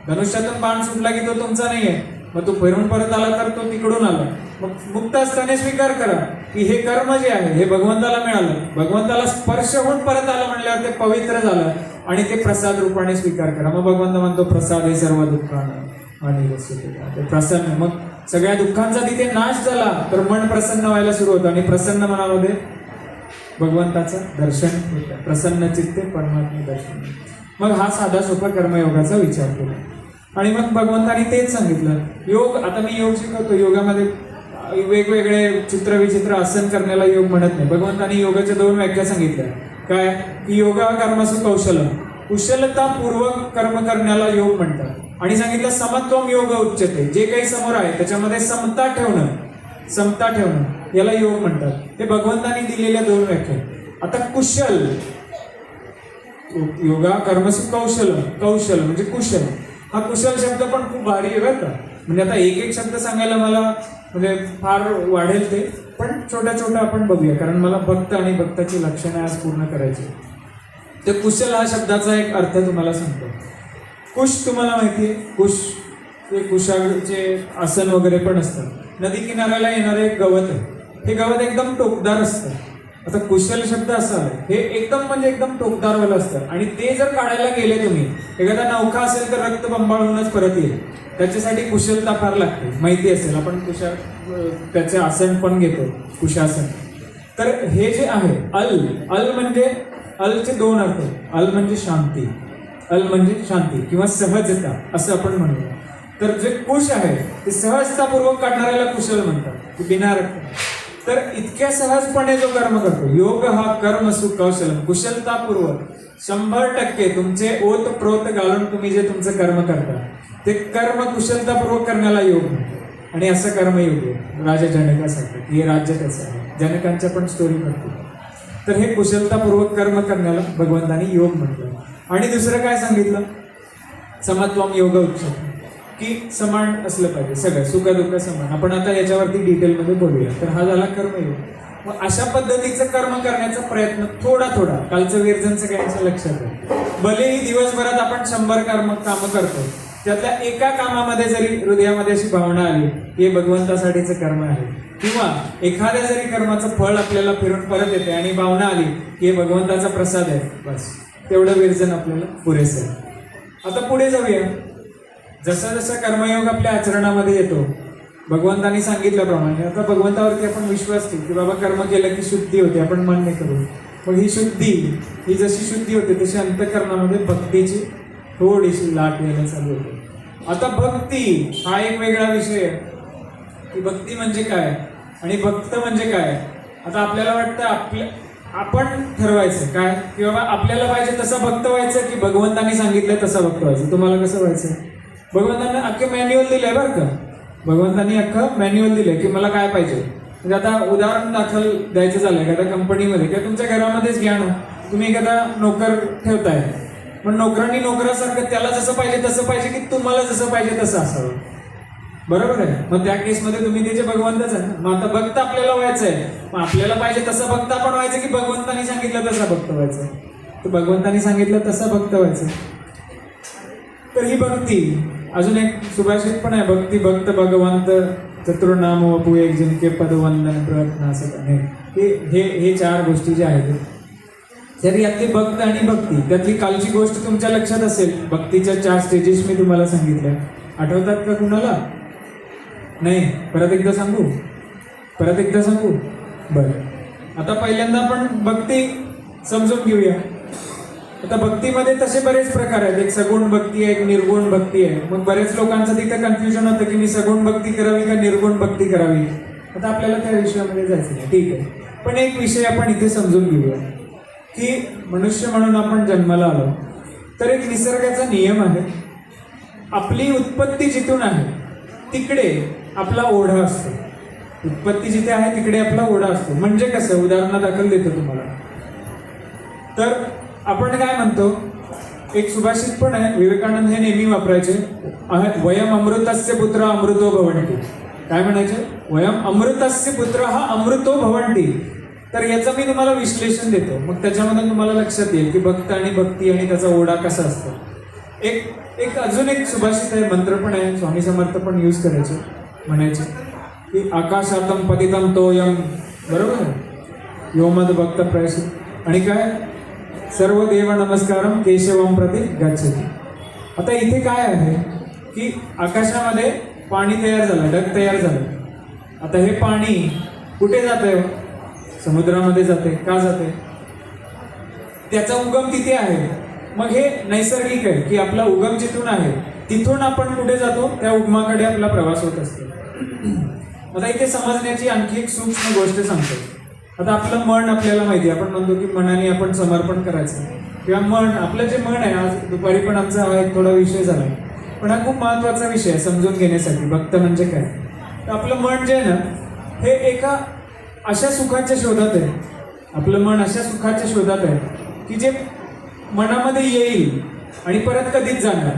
धनुष्यातून बाण सुटला की तो तुमचा नाहीये, मग तो फिरून परत आला तर तो तिकडून आला. मग मुक्त असताना स्वीकार करा की हे कर्म जे आहे हे भगवंताला मिळालं, भगवंताला स्पर्श होऊन परत आलं म्हणल्यावर ते पवित्र झालं आणि ते प्रसाद रूपाने स्वीकार करा. मग भगवंत म्हणतो प्रसाद हे सर्व दुःखानं आणि ते प्रसन्न. मग सगळ्या दुःखांचा तिथे नाश झाला तर मन प्रसन्न व्हायला सुरू होतं आणि प्रसन्न मनामध्ये भगवंताचं दर्शन होतं. प्रसन्न चित्ते परमात्मा दर्शन. मग हा साधा सोपा कर्मयोगाचा विचार केला आणि मग भगवंतानी तेच सांगितलं. योग, आता मी योग शिकवतो, योगामध्ये वेगवेगळे चित्रविचित्र आसन करण्याला योग म्हणत नाही. भगवंतानी योगाच्या 2 व्याख्या सांगितल्या. काय की योगा कर्मसु कौशल, कुशलतापूर्वक कर्म करण्याला योग म्हणतात. आणि सांगितलं समत्वम योग उच्यते, जे काही समोर आहे त्याच्यामध्ये समता ठेवणं याला योग म्हणतात. हे भगवंतानी दिलेल्या 2 व्याख्या. आता कुशल, योगा कर्मसु कौशल म्हणजे कुशल. हा कुशल शब्द पण खूप भारी आहे बरं का. म्हणजे आता एक शब्द सांगायला मला म्हणजे फार वाढेल ते, पण छोटा आपण बघूया, कारण मला भक्त आणि भक्ताची लक्षणं आज पूर्ण करायची. तर कुशल हा शब्दाचा एक अर्थ तुम्हाला सांगतो. कुश तुम्हाला माहिती आहे, कुशाचे आसन वगैरे पण असतात. नदी किनाऱ्याला येणारे एक गवत आहे, हे गवत एकदम टोकदार असतं. आता कुशल शब्द असा आहे, हे एकदम म्हणजे एकदम टोकदारवालं असतं आणि ते जर काढायला गेले तुम्ही, एखादा नौका असेल तर रक्त बंबाळूनच परत येईल. त्याच्यासाठी कुशलता फार लागते, माहिती असेल. आपण त्याचे आसन पण घेतो, कुशासन. तर हे जे आहे अल म्हणजे अलचे दोन अर्थ. अल म्हणजे शांती, अल म्हणजे शांती किंवा सहजता असं आपण म्हणूया. तर जे कुश आहे ते सहजतापूर्वक काढणाऱ्याला कुशल म्हणतात, बिना रक्त. तर इतक्या सहजपणे जो कर्म करतो, योग हा कर्म सुकौशलम, कुशलतापूर्वक 100% तुमचे ओत प्रोत घालून तुम्ही जे तुमचं कर्म करता ते कर्म कुशलतापूर्वक करण्याला योग म्हणतो. आणि असं कर्मयोग आहे राजा जनकासाठी. हे राज्य त्याचं आहे, जनकांच्या पण स्टोरी करतो. तर हे कुशलतापूर्वक कर्म करण्याला भगवंतानी योग म्हटलं. आणि दुसरं काय सांगितलं, समत्वम योग उच्चते, की समान असलं पाहिजे सगळं, सुख दुःख समान. आपण आता याच्यावरती डिटेलमध्ये बोलूया. तर हा झाला कर्मयोग. मग अशा पद्धतीचं कर्म करण्याचा प्रयत्न थोडा कालचं वीरजनचं काय लक्षात आहे. भलेही दिवसभरात आपण 100 कामं करतो, त्यातल्या एका कामामध्ये जरी हृदयामध्ये अशी भावना आली हे भगवंतासाठीचं कर्म आहे, किंवा एखाद्या जरी कर्माचं फळ आपल्याला फिरून परत येते आणि भावना आली की हे भगवंताचा प्रसाद आहे, बस तेवढं वीरजन आपल्याला पुरेसं आहे. आता पुढे जाऊया. जसा जसा कर्मयोग आपल्या आचरणामध्ये येतो, भगवंतानी सांगितल्याप्रमाणे आता भगवंतावरती आपण विश्वास ठेवू की बाबा कर्म केलं की शुद्धी होते, आपण मान्य करू. मग ही शुद्धी, ही जशी शुद्धी होते तशी अंतःकरणामध्ये भक्तीची थोडीशी लाट यायला चालू होते. आता भक्ती हा एक वेगळा विषय आहे की भक्ती म्हणजे काय आणि भक्त म्हणजे काय. आता आपल्याला वाटतं आपण ठरवायचं काय की बाबा आपल्याला पाहिजे तसं भक्त व्हायचं की भगवंतानी सांगितलंय तसं भक्त व्हायचं. तुम्हाला कसं व्हायचं? भगवंतांनी अख्खं मॅन्युअल दिलंय बरं का. भगवंतांनी अख्खं मॅन्युअल दिलंय की मला काय पाहिजे. म्हणजे आता उदाहरण दाखल द्यायचं झालंय एखाद्या कंपनीमध्ये किंवा तुमच्या घरामध्येच घ्या ना, तुम्ही एखादा नोकर ठेवताय, पण नोकरांनी नोकरासारखं त्याला जसं पाहिजे तसं पाहिजे की तुम्हाला जसं पाहिजे तसं असावं, बरोबर आहे. मग त्या केसमध्ये तुम्ही त्याचे भगवंतच आहे. मग आता भक्त आपल्याला व्हायचं आहे, मग आपल्याला पाहिजे तसं भक्त आपण व्हायचं की भगवंतानी सांगितलं तसं भक्त व्हायचं. तर भगवंतानी सांगितलं तसं भक्त व्हायचं. तर ही भक्ती, अजून एक सुभाषित पण आहे, भक्ती भक्त भगवंत चतुर्नाम वपू एक जिनके पदवंदन प्रयत्न असत अनेक. हे 4 गोष्टी ज्या आहेत, तर यातली भक्त आणि भक्ती, त्यातली कालची गोष्ट तुमच्या लक्षात असेल. भक्तीच्या 4 स्टेजेस मी तुम्हाला सांगितल्या, आठवतात का कुणाला? नाही, परत एकदा सांगू बरं. आता पहिल्यांदा आपण भक्ती समजून घेऊया. आता भक्तीमध्ये तसे बरेच प्रकार आहेत. एक सगुण भक्ती आहे, एक निर्गुण भक्ती आहे. मग बरेच लोकांचं तिथं कन्फ्युजन होतं की मी सगुण भक्ती करावी का निर्गुण भक्ती करावी. आता आपल्याला त्या विषयामध्ये जायचं नाही, ठीक आहे. पण एक विषय आपण इथे समजून घेऊया की मनुष्य म्हणून आपण जन्माला आलो तर एक निसर्गाचा नियम आहे. आपली उत्पत्ती जिथून आहे तिकडे आपला ओढा असतो. उत्पत्ती जिथे आहे तिकडे आपला ओढा असतो. म्हणजे कसं, उदाहरणादाखल देतो तुम्हाला. तर आपण काय म्हणतो, एक सुभाषित पण आहे, विवेकानंद हे नेहमी वापरायचे, वयम अमृतस्य पुत्र अमृतो भवंती. काय म्हणायचे? वयम अमृतस्य पुत्र हा अमृतो भवंती. तर याचं मी तुम्हाला विश्लेषण देतो, मग त्याच्यामध्ये तुम्हाला लक्षात येईल की भक्त आणि भक्ती आणि त्याचा ओढा कसा असतो. एक अजून एक सुभाषित आहे, मंत्र पण आहे, स्वामी समर्थ पण यूज करायचे, म्हणायचे की आकाशातम पतितम तोयम, बरोबर आहे, योमद भक्त प्रयस. आणि काय, सर्व देव नमस्कारम केशवम प्रति गच्छति. आता इथे काय आहे की आकाशामध्ये पाणी तयार झालं, ढग तयार झालं. आता हे पाणी कुठे जातंय? समुद्रामध्ये जाते. का जाते? त्याचा उगम तिथे आहे. मग हे नैसर्गिक आहे की आपला उगम जिथून आहे तिथून आपण कुठे जातो, त्या उगमाकडे आपला प्रवास होत असतो. आता इथे समजण्याची आणखी एक सूक्ष्म गोष्ट सांगतो. आता आपलं मन आपल्याला माहिती आहे, आपण म्हणतो की मनाने आपण समर्पण करायचं, किंवा मन, आपलं जे मन आहे, आज दुपारी पण आमचा हा एक थोडा विषय झाला, पण हा खूप महत्त्वाचा विषय आहे समजून घेण्यासाठी. भक्त म्हणजे काय? तर आपलं मन जे आहे ना, हे एका अशा सुखाच्या शोधात आहे. आपलं मन अशा सुखाच्या शोधात आहे की जे मनामध्ये येईल आणि परत कधीच जाणार,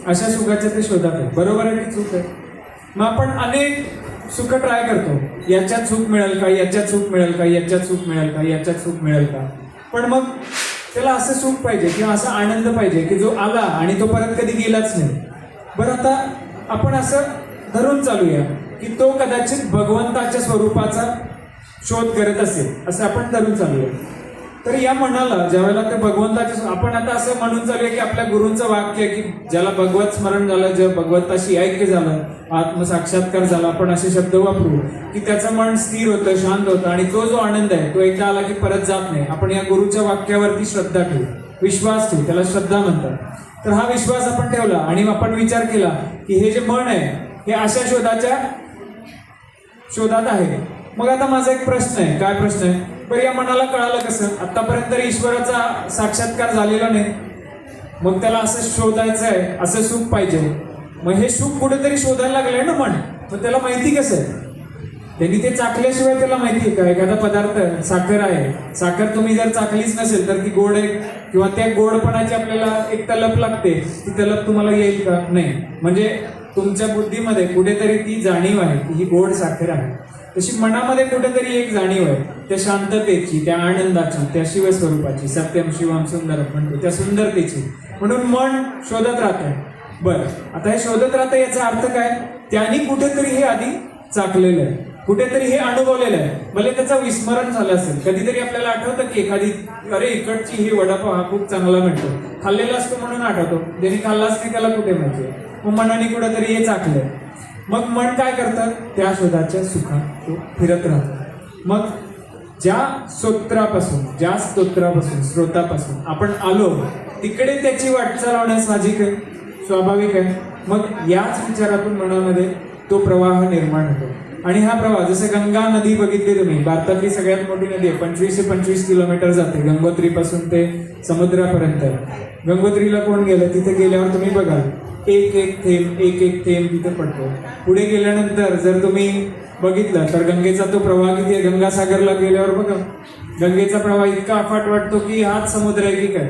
अशा सुखाच्या ते शोधात आहे. बरोबर आहे की चूक आहे? मग आपण अनेक सुख ट्राय करतो, याच्यात सुख मिळेल का, याच्यात सुख मिळेल का, याच्यात सुख मिळेल का, याच्यात सुख मिळेल का. पण मग त्याला असं सुख पाहिजे किंवा असा आनंद पाहिजे की जो आला आणि तो परत कधी गेलाच नाही. बरं, आता आपण असं धरून चालूया की तो कदाचित भगवंताच्या स्वरूपाचा शोध करत असेल असं आपण धरून चालूया. तर या मनाला ज्यावेळेला ते भगवंताचे आपण आता असं म्हणून चालूया की आपल्या गुरूंचं वाक्य की ज्याला भगवत स्मरण झालं, जे भगवंताशी ऐक्य झालं, आत्मसाक्षात्कार झाला, आपण असे शब्द वापरू की त्याचं मन स्थिर होतं, शांत होतं आणि तो जो आनंद आहे तो एकदा आला की परत जात नाही. आपण या गुरुच्या वाक्यावरती श्रद्धा ठेवू, विश्वास ठेवू, त्याला श्रद्धा म्हणतात. तर हा विश्वास आपण ठेवला आणि आपण विचार केला की हे जे मन आहे हे अशा शोधात आहे. मग आता माझा एक प्रश्न आहे. काय प्रश्न आहे? बरं, या मनाला कळालं कसं? आतापर्यंत तरी ईश्वराचा साक्षात्कार झालेला नाही, मग त्याला असं शोधायचं आहे, असं सुख पाहिजे. मग हे सुख कुठेतरी शोधायला लागलंय ना मन. मग त्याला माहिती कसं आहे? त्यांनी ते चाकल्याशिवाय त्याला माहिती आहे का? एखादा पदार्थ साखर आहे, साखर तुम्ही जर चाकलीच नसेल तर ती गोड आहे किंवा त्या गोडपणाची आपल्याला एक तलप लागते, ती तलप तुम्हाला येईल का? नाही. म्हणजे तुमच्या बुद्धीमध्ये कुठेतरी ती जाणीव आहे की ही गोड साखर आहे. तशी मनामध्ये कुठेतरी एक जाणीव आहे त्या शांततेची, त्या आनंदाची, त्या शिवस्वरूपाची, सत्यम शिवम सुंदरम म्हणतो त्या सुंदरतेची. म्हणून मन शोधत राहतं. बरं, आता हे शोधत राहतं याचा अर्थ काय? त्यांनी कुठेतरी हे आधी चाकलेलं आहे, कुठेतरी हे अनुभवलेलं आहे. भले त्याचं विस्मरण झालं असेल. कधीतरी आपल्याला आठवतं की एखादी, अरे इकडची ही वडापाव हा खूप चांगला मिळतो, खाल्लेला असतो म्हणून आठवतो, ज्यांनी खाल्लाच नाही त्याला कुठे माहिती. मग मनाने कुठेतरी हे चाकलंय. मग मन काय करतं? त्या शोधाच्या सुखात तो फिरत राहतो. मग ज्या स्रोतापासून आपण आलो तिकडे त्याची वाटचाल होणं साहजिक आहे, स्वाभाविक आहे. मग याच विचारातून मनामध्ये तो प्रवाह निर्माण होतो. आणि हा प्रवाह, जसं गंगा नदी बघितली तुम्ही, भारतातली सगळ्यात मोठी नदी आहे, 25 किलोमीटर जाते गंगोत्रीपासून ते समुद्रापर्यंत. गंगोत्रीला कोण गेलं तिथे गेल्यावर तुम्ही बघाल एक एक थेंब तिथे पडतो. पुढे गेल्यानंतर जर तुम्ही बघितलं तर गंगेचा तो प्रवाह किती आहे. गंगासागरला गेल्यावर बघा गंगेचा प्रवाह इतका अफाट वाटतो की हाच समुद्र आहे की काय.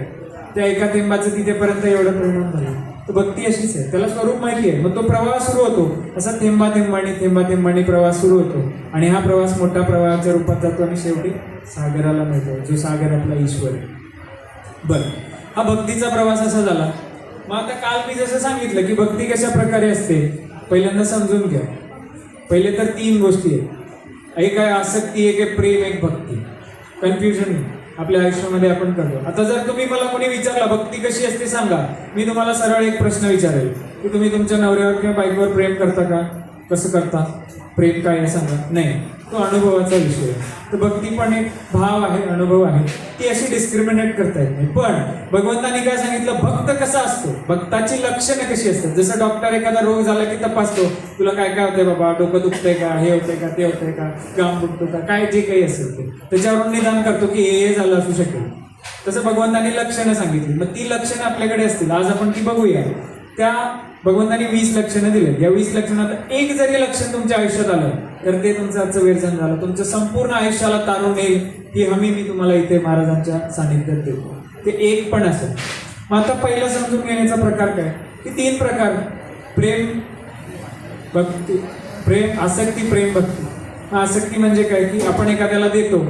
त्या एका थेंबाचं तिथेपर्यंत एवढं परिणाम झाला. तर भक्ती अशीच आहे, त्याला स्वरूप माहिती आहे. मग तो प्रवाह सुरू होतो, असा थेंबाथेंबाने प्रवास सुरू होतो आणि हा प्रवास मोठा प्रवाहाच्या रूपात जातो आणि शेवटी सागराला मिळतो, जो सागर आपला ईश्वर आहे. बरं, हा भक्तीचा प्रवास असा झाला. मग आता काल मी जसं सांगितलं की भक्ती कशा प्रकारे असते पहिल्यांदा समजून घ्या. पहिले तर 3 गोष्टी आहेत. एक आहे आसक्ती, एक आहे प्रेम, एक भक्ती. कन्फ्युजन आपल्या आयुष्यामध्ये आपण करतो. आता जर तुम्ही मला कोणी विचारला भक्ती कशी असते सांगा, मी तुम्हाला सरळ एक प्रश्न विचारेल की तुम्ही तुमच्या नवऱ्यावर किंवा बायकोवर प्रेम करता का? कसं करता? प्रेम काय आहे सांगा. नाही, तो अनुभवाचा विषय आहे. तर भक्ती पण एक भाव आहे, अनुभव आहे. ती अशी डिस्क्रिमिनेट करता येत नाही. पण भगवंतानी काय सांगितलं, भक्त कसा असतो, भक्ताची लक्षणं कशी असतात. जसं डॉक्टर एखादा रोग झाला की तपासतो, तुला काय काय होतंय बाबा, डोकं दुखतंय का, हे होतंय का, ते होतंय का, गाम दुखतो का, काय जे काही असेल ते त्याच्यावरून निदान करतो की हे झालं असू शकेल. तसं भगवंतानी लक्षणं सांगितली. मग ती लक्षणं आपल्याकडे असतील, आज आपण ती बघूया. त्या भगवंतानी 20 लक्षणं दिले. या 20 लक्षणात एक जरी लक्षण तुमच्या आयुष्यात आलं तर ते तुमचं आजचं व्यसन झालं, तुमचं संपूर्ण आयुष्याला तारून येईल ही हमी मी तुम्हाला इथे महाराजांच्या सानिध्यात देतो. ते एक पण असेल. मग आता पहिलं समजून घेण्याचा प्रकार काय की 3 प्रकार: प्रेम, भक्ती, आसक्ती, प्रेम, भक्ती. आसक्ती म्हणजे काय की आपण एखाद्याला देतो,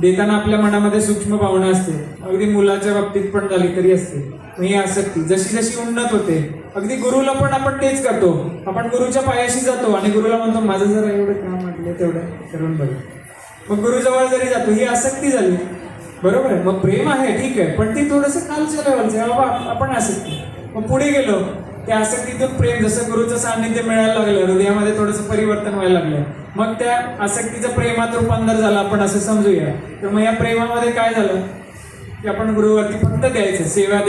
देताना आपल्या मनामध्ये सूक्ष्म भावना असते, अगदी मुलाच्या बाबतीत पण झाली तरी असते. मग ही आसक्ती जशी जशी उन्नत होते, अगदी गुरुला पण आपण तेच करतो. आपण गुरुच्या पायाशी जातो आणि गुरुला म्हणतो माझं जरा एवढं काम म्हटलं तेवढं करून बघ. मग गुरुजवळ जरी जातो, ही आसक्ती झाली. बरोबर आहे. मग प्रेम आहे, ठीक आहे, पण ती थोडंसं खालच्या लेवलचं आहे बाबा, आपण आसक्ती. मग पुढे गेलो, त्या आसक्तीतून प्रेम, जसं गुरुचं सान्निध्य मिळायला लागलं, हृदयामध्ये थोडंसं परिवर्तन व्हायला लागलं, मग त्या आसक्तीचं प्रेमात रूपांतर झालं, आपण असं समजूया. तर मग या प्रेमामध्ये काय झालं की आपण गुरुवरती फक्त द्यायचं, सेवा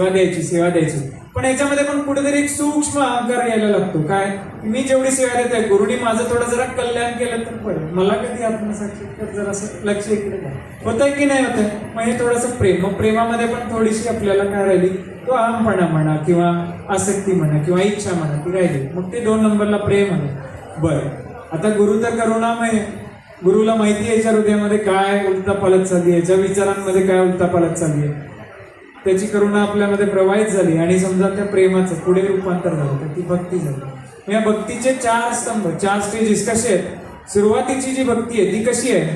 द्यायची. पण याच्यामध्ये पण कुठेतरी एक सूक्ष्म अहंकार यायला लागतो. काय, मी जेवढी सेवा देत आहे, गुरुनी माझं थोडं जरा कल्याण केलं तर बरं, मला कधी आत्मसाक्षात्कार जरा असं लक्ष इकडे काय होतंय की नाही होतंय. मग हे थोडंसं प्रेम. मग प्रेमामध्ये पण थोडीशी आपल्याला काय राहिली, तो अहमपणा म्हणा किंवा आसक्ती म्हणा किंवा इच्छा म्हणा ती राहिली. मग ते 2 नंबरला प्रेम आहे. बरं, आता गुरु तर करुणामय, गुरुला माहिती आहे याच्या हृदयामध्ये काय उलटापालट चालली आहे, याच्या विचारांमध्ये काय उलटापालट चालली आहे. त्याची करुणा आपल्यामध्ये प्रवाहित झाली आणि समजा त्या प्रेमाचं पुढे रूपांतर झालं, तर ती भक्ती झाली. या भक्तीचे 4 स्तंभ, 4 स्टेजेस कसे आहेत. सुरुवातीची जी भक्ती आहे ती कशी आहे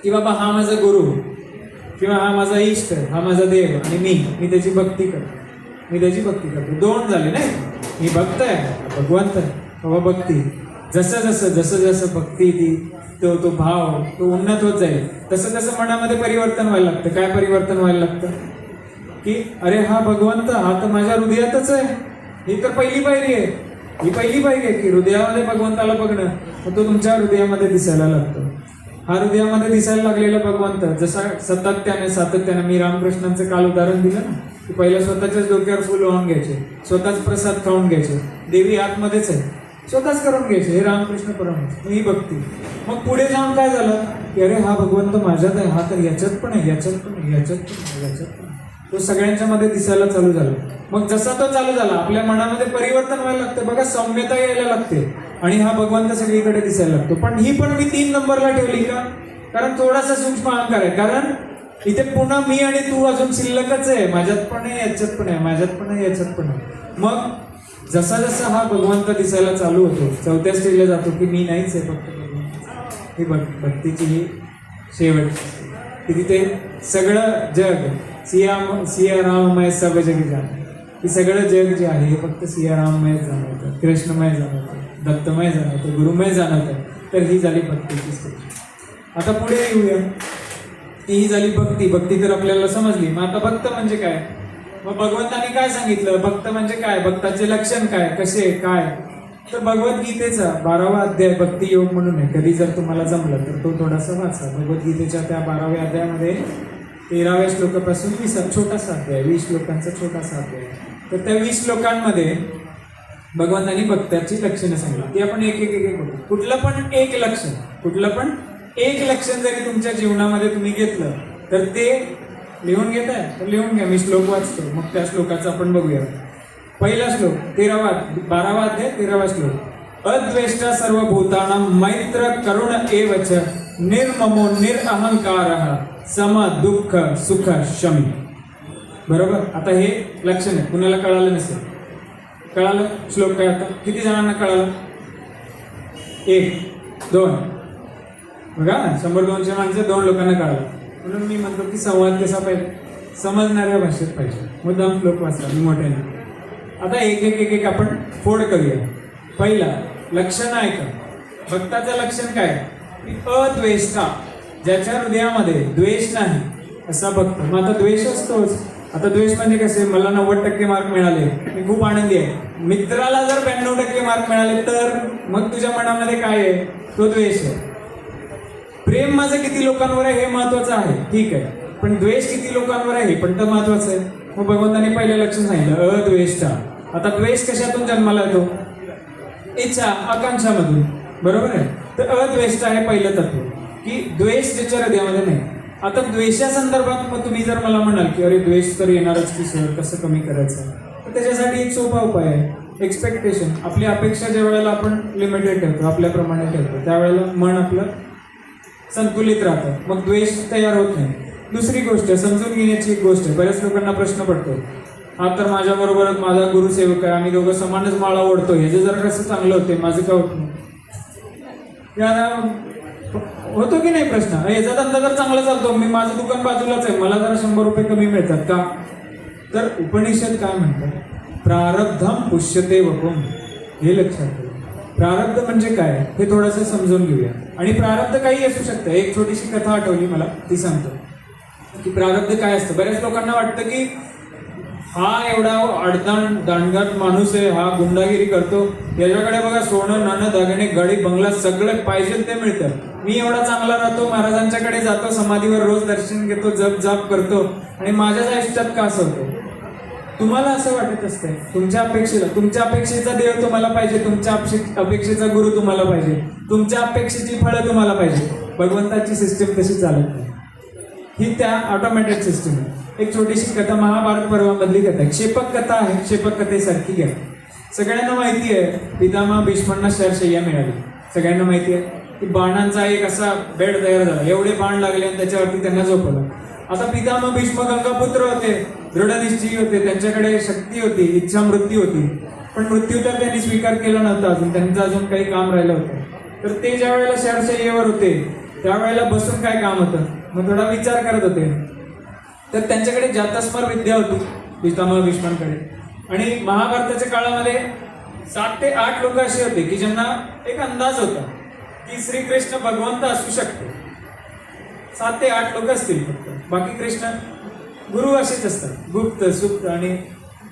की बाबा हा माझा गुरु किंवा हा माझा इष्ट, हा माझा देव आणि मी त्याची भक्ती करतो. 2 झाले नाही. मी भक्त आहे, भगवंत आहे, बाबा भक्ती. जसं भक्ती ती तो भाव तो उन्नत होत जाईल. तसं तसं मनामध्ये परिवर्तन व्हायला लागतं. काय परिवर्तन व्हायला लागतं की अरे हा भगवंत हा तर माझ्या हृदयातच आहे. ही तर पहिली पायरी आहे. ही पहिली पायरी आहे की हृदयामध्ये भगवंताला बघणं. मग तो तुमच्या हृदयामध्ये दिसायला लागतो. हा हृदयामध्ये दिसायला लागलेला भगवंत जसा सातत्याने मी रामकृष्णांचं काल उदाहरण दिलं ना की पहिल्या स्वतःच्याच डोक्यावर फुल वाहून घ्यायचे, स्वतःच प्रसाद खाऊन घ्यायचे, देवी आतमध्येच आहे, स्वतःच करून घ्यायचे. हे रामकृष्ण परमहंस ही भक्ती. मग पुढे जाऊन काय झालं की अरे हा भगवंत माझ्यात आहे, हा तर याच्यात पण आहे, याच्यात पण आहे, याच्यात पण आहे, याच्यात पण आहे. तो सगळ्यांच्या मध्ये दिसायला चालू झाला. मग जसा तो चालू झाला आपल्या मनामध्ये परिवर्तन व्हायला लागते बघा, सौम्यता यायला लागते आणि हा भगवंत सगळीकडे दिसायला लागतो. पण ही पण मी 3 नंबरला ठेवली का? कारण थोडासा सूक्ष्म अहंकार आहे. कारण इथे पुन्हा मी आणि तू अजून शिल्लकच आहे. माझ्यात पण आहे, याच्यात पण आहे, माझ्यात पण आहे, याच्यात पण आहे. मग जसा जसा हा भगवंत दिसायला चालू होतो, 4थ्या स्टेजला जातो की मी नाहीच आहे फक्त भगवंत. ही भक्तीची ही शेवट की तिथे सगळं जग सिया राममय सब जग जाणं. की सगळं जग जे आहे हे फक्त सियाराममय जाणवतं, कृष्णमय जाणवतं, दत्तमय जाणवतं, गुरुमय जाणवतं. तर ही झाली भक्तीची स्टेज. आता पुढे येऊया की ही झाली भक्ती. भक्ती तर आपल्याला समजली. मग आता भक्त म्हणजे काय? मग भगवंताने काय सांगितलं? भक्त म्हणजे काय? भक्ताचे लक्षण काय, कसे काय? तर भगवद्गीतेचा 12वा अध्याय भक्ती योग म्हणून आहे. कधी जर तुम्हाला जमलं तर तो थोडासा वाचा. भगवद्गीतेच्या त्या 12व्या अध्यायामध्ये 13व्या श्लोकापासून 20 छोटासा अध्याय, 20 श्लोकांचा छोटासा अध्याय. तर त्या 20 श्लोकांमध्ये भगवंतांनी भक्ताची लक्षणं सांगितली. ती आपण एक एक एक करू. कुठलं पण एक लक्षण जरी तुमच्या जीवनामध्ये तुम्ही घेतलं तर ते लिहून घेताय तर लिहून घ्या. मी श्लोक वाचतो, मग त्या श्लोकाचं आपण बघूया. पहिला श्लोक 12वा अध्याय 13वा श्लोक. अद्वेष्टा सर्वभूतानां मैत्र करुण एवच निर्ममो निरअहंकारः सम दुःख सुख शमी. बरोबर. आता हे लक्षण आहे. कुणाला कळालं नसेल, कळालं श्लोक काय? आता किती जणांना कळालं? 1 2 बघा ना, 100-200 माणसं 2 लोकांना कळालं. म्हणून मी म्हणतो की संवाद कसा पाहिजे? समजणाऱ्या भाषेत पाहिजे. मुद्दाम श्लोक वाचला मी मोठ्याने. आता एक एक आपण फोड करूया. पहिला लक्षण ऐका. भक्ताचं लक्षण काय? अद्वेष्टा, ज्याच्या हृदयामध्ये द्वेष नाही असा भक्त. मग आता द्वेष असतोच. आता द्वेष म्हणजे कसे? मला 90% मार्क मिळाले, मी खूप आनंदी आहे. मित्राला जर 92% मार्क मिळाले तर मग तुझ्या मनामध्ये काय आहे? तो द्वेष आहे. प्रेम माझं किती लोकांवर आहे हे महत्वाचं आहे, ठीक आहे. पण द्वेष किती लोकांवर आहे हे पण तर महत्वाचं आहे. मग भगवंताने पहिलं लक्षण सांगितलं अद्वेष्टा. आता द्वेष कशातून जन्माला येतो? इच्छा आकांक्षामधून. बरोबर आहे. तर अद्वेष्टा हे पहिलं तत्व की द्वेष ज्याच्या हृदयामध्ये नाही. आता द्वेषासंदर्भात मग तुम्ही जर मला म्हणाल की अरे द्वेष तर येणारच की सर, कसं कमी करायचं? तर त्याच्यासाठी एक सोपा उपाय आहे. एक्सपेक्टेशन. आपली अपेक्षा ज्या वेळेला आपण लिमिटेड ठेवतो, आपल्याप्रमाणे ठेवतो, त्यावेळेला मन आपलं संतुलित राहतं. मग द्वेष तयार होत नाही. दुसरी गोष्ट समजून घेण्याची एक गोष्ट आहे. बऱ्याच लोकांना प्रश्न पडतो, हा तर माझ्याबरोबरच माझा गुरुसेवक आहे, आम्ही दोघं समानच माळा ओढतो, ह्याचे जर कसं चांगलं होते, माझं का होत नाही? होतो की नाही प्रश्न? याचा धंदा जर चांगला चालतो, मी माझं दुकान बाजूलाच आहे, मला जरा 100 रुपये कमी मिळतात का? तर उपनिषद काय म्हणतात? प्रारब्धम पुष्यते वपुम. हे लक्षात ठेवा. प्रारब्ध म्हणजे काय हे थोडंसं समजून घेऊया. आणि प्रारब्ध काही असू शकतं. एक छोटीशी कथा आठवली मला, ती सांगतो की प्रारब्ध काय असतं. बऱ्याच लोकांना वाटतं की हा एवढा अडदाण दांडगाट माणूस आहे, हा गुंडागिरी करतो, याच्याकडे बघा सोनं नाणं दागिने गाडी बंगला सगळं पाहिजे ते मिळतं. मी एवढा चांगला राहतो, महाराजांच्याकडे जातो, समाधीवर रोज दर्शन घेतो, जप जाप करतो आणि माझ्याच आयुष्यात का असं होतं? तुम्हाला असं वाटत असतंय. तुमच्या अपेक्षेचा देव तुम्हाला पाहिजे, तुमच्या अपेक्षेचा गुरु तुम्हाला पाहिजे, तुमच्या अपेक्षेची फळं तुम्हाला पाहिजे. भगवंताची सिस्टीम तशी चालत नाही. ही त्या ऑटोमॅटिक सिस्टीम आहे. एक छोटीशी कथा, महाभारत पर्वामधली कथा, क्षेपक कथा आहे. क्षेपक कथेसारखी घ्या. सगळ्यांना माहिती आहे पितामह भीष्मांना शरशय्या मिळाली. सगळ्यांना माहिती आहे की बाणांचा एक असा बेड तयार झाला, एवढे बाण लागले आणि त्याच्यावरती त्यांना झोपवलं. आता पितामह भीष्म गंगापुत्र होते, दृढनिश्चयी होते, त्यांच्याकडे शक्ती होती, इच्छा मृत्यू होती. पण मृत्यू तर त्यांनी स्वीकार केला नव्हता अजून, त्यांचं अजून काही काम राहिलं होतं. तर ते ज्या वेळेला शरशय्येवर होते त्यावेळेला बसून काय काम होतं, मग थोडा विचार करत होते. तर त्यांच्याकडे जातस्मर विद्या होती पितामह भीष्मांकडे. आणि महाभारताच्या काळामध्ये 7 ते 8 लोक असे होते की ज्यांना एक अंदाज होता की श्रीकृष्ण भगवंत असू शकतो. 7 ते 8 लोक असतील फक्त, बाकी कृष्ण गुरु असेच असतात, गुप्त सुप्त आणि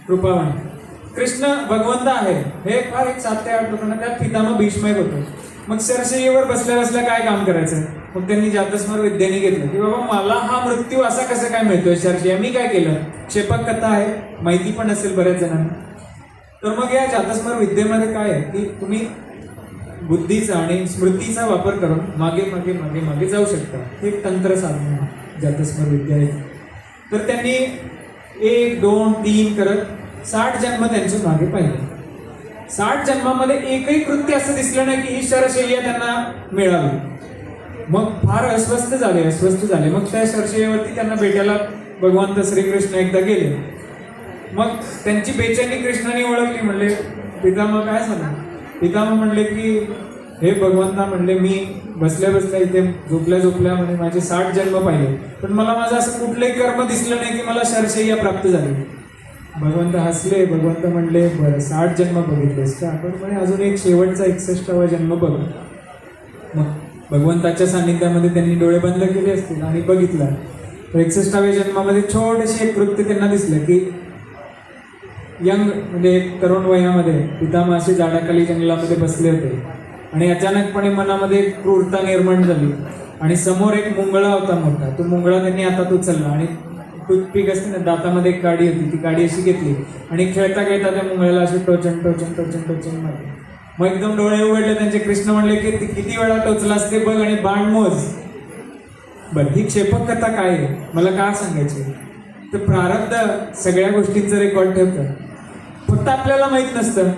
कृपावान. कृष्ण भगवंत आहे हे फार एक 7 ते 8 लोकांना, त्यात पितामह भीष्म एक होतो. मग शरशय्येवर बसल्या बसल्या काय काम करायचं, मग त्यांनी जातस्मर विद्येने घेतलं की बाबा मला हा मृत्यू असा कसं काय मिळतोय शरशय्या, मी काय केलं. क्षेपक कथा आहे, माहिती पण असेल बऱ्याच जणांना. तर मग या जातस्मर विद्येमध्ये काय आहे की तुम्ही बुद्धीचा आणि स्मृतीचा वापर करून मागे मागे मागे मागे जाऊ शकता. हे एक तंत्र साधन जातस्मर विद्या आहे. तर त्यांनी 1, 2, 3 करत 60 जन्म त्यांच्या मागे पाहिले. 60 जन्मामध्ये एकही कृत्य असं दिसलं नाही की ही शरशय्या त्यांना मिळावी. मग फार अस्वस्थ झाले. मग त्या शरशय्येवरती त्यांना भेटायला भगवंत श्रीकृष्ण एकदा गेले. मग त्यांची बेचैनी कृष्णाने ओळखली. म्हणले पितामह काय झालं. पितामह म्हणले की हे भगवंता, म्हणले मी बसल्या बसल्या इथे झोपल्या म्हणे माझे 60 जन्म पाहिले, पण मला माझं असं कुठलंही कर्म दिसलं नाही की मला शरशय्या प्राप्त झाली. भगवंत हसले. भगवंत म्हणले बरं 60 जन्म बघितलेस का, आपण म्हणे अजून एक शेवटचा 61वा जन्म बघ. मग भगवंताच्या सान्निध्यामध्ये त्यांनी डोळे बंद केले असतील आणि बघितलं. तर 61व्या जन्मामध्ये छोटेसे एक कृत्य त्यांना दिसलं की यंग म्हणजे एक तरुण वयामध्ये पितामह असे झाडाखाली जंगलामध्ये बसले होते आणि अचानकपणे मनामध्ये एक क्रूरता निर्माण झाली आणि समोर एक मुंगळा होता मोठा. तो मुंगळा त्यांनी हातात उचलला आणि टूथपिक असते ना, दातामध्ये एक काडी होती, ती काडी अशी घेतली आणि खेळता खेळता त्या मुंगळ्याला असे टोचन मारले. मग एकदम डोळे उघडले त्यांचे. कृष्ण म्हणले की किती वेळा टोचलास ते बघ आणि बाण मोज. बरं, ही क्षेपक कथा काय आहे मला का सांगायची. तर प्रारब्ध सगळ्या गोष्टींचं रेकॉर्ड ठेवतं, फक्त आपल्याला माहित नसतं.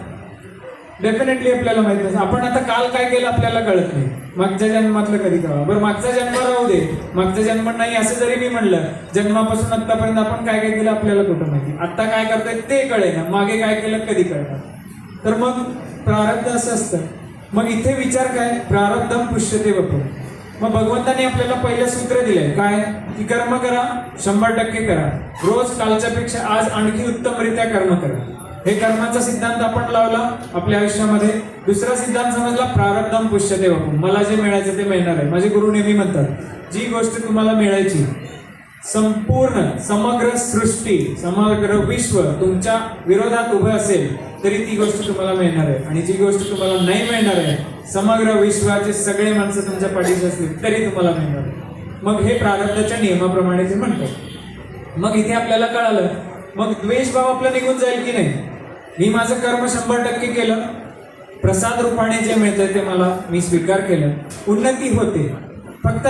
डेफिनेटली आपल्याला माहित नसतं. आपण आता काल काय केलं आपल्याला कळत नाही, मागच्या जन्मातलं कधी कळा. बरं, मागचा जन्म राहू दे, मागचा जन्म नाही असं जरी मी म्हणलं, जन्मापासून आत्तापर्यंत आपण काय काय केलं आपल्याला कुठं माहिती. आत्ता काय करतोय ते कळेना, मागे काय केलं कधी कळणार. तर मग प्रारब्ध असं असतं. मग इथे विचार काय, प्रारब्धम पुष्यते वपो. मग भगवंतांनी आपल्याला पहिलं सूत्र दिलंय काय की कर्म करा, 100% करा. रोज कालच्यापेक्षा आज आणखी उत्तमरित्या कर्म करा. हे कर्माचा सिद्धांत आपण लावला आपल्या आयुष्यामध्ये. दुसरा सिद्धांत समजला प्रारब्धम पुष्यते वपो. मला जे मिळायचं ते मिळणार आहे. माझे गुरु नेहमी म्हणतात, जी गोष्ट तुम्हाला मिळायची, संपूर्ण समग्र सृष्टी समग्र विश्व तुमच्या विरोधात उभं असेल तरी ती गोष्ट तुम्हाला मिळणार आहे. आणि जी गोष्ट तुम्हाला नाही मिळणार आहे, समग्र विश्वाचे सगळे माणसं तुमच्या पाठीशी असतील तरी तुम्हाला मिळणार आहे. मग हे प्रारब्धाच्या नियमाप्रमाणे ते म्हणतात. मग इथे आपल्याला कळालं, मग द्वेषभाव आपला निघून जाईल की नाही. मी माझं कर्म 100% केलं, प्रसाद रूपाने जे मिळतंय ते मला मी स्वीकार केलं, उन्नती होते. फक्त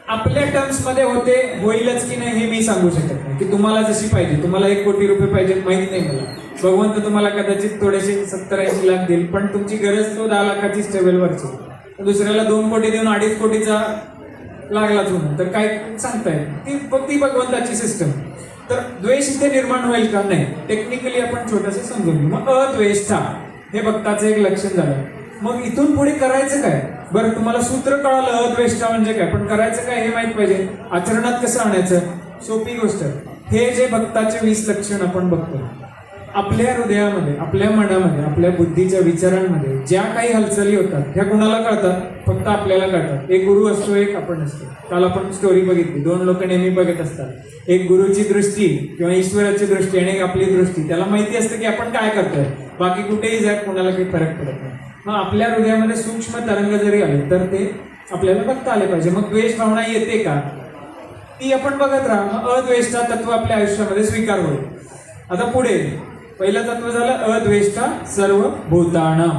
आपल्या टर्म्समध्ये होते, होईलच की नाही हे मी सांगू शकत नाही. की तुम्हाला जशी पाहिजे, तुम्हाला 1 कोटी रुपये पाहिजे माहित नाही मला. भगवंत तुम्हाला कदाचित थोडेसे 70-80 लाख देईल, पण तुमची गरज तो 10 लाखाचीच टेबलवरची. दुसऱ्याला 2 कोटी देऊन 2.5 कोटीचा लागलाच म्हणून तर काय सांगताय. ती भगवंताची सिस्टम. तर द्वेष इथे निर्माण होईल का नाही, टेक्निकली आपण छोटंसं समजून घेऊ. मग अद्वेष्टा हे भक्ताचं एक लक्षण झालं. मग इथून पुढे करायचं काय. बरं, तुम्हाला सूत्र कळालं अद्वेष्टा म्हणजे काय, पण करायचं काय हे माहित पाहिजे. आचरणात कसं आणायचं, सोपी गोष्ट. हे जे भक्ताचे 20 लक्षण आपण बघतो, आपल्या हृदयामध्ये, आपल्या मनामध्ये, आपल्या बुद्धीच्या विचारांमध्ये ज्या काही हालचाली होतात ह्या कुणाला कळतात, फक्त आपल्याला कळतात. एक गुरु असतो, एक आपण असतो. काल आपण स्टोरी बघितली, 2 लोक नेहमी बघत असतात. एक गुरुची दृष्टी किंवा ईश्वराची दृष्टी आणि एक आपली दृष्टी. त्याला माहिती असतं की आपण काय करतोय, बाकी कुठेही जात कोणाला काही फरक पडत नाही. मग आपल्या हृदयामध्ये सूक्ष्म तरंग जरी आले तर ते आपल्याला बघता आले पाहिजे. मग द्वेष भावना येते का, ती आपण बघत राहा. मग अद्वेष्टा तत्व आपल्या आयुष्यामध्ये स्वीकार होईल. आता पुढे पहिलं तत्व झालं अद्वेष्टा सर्व भूतानां,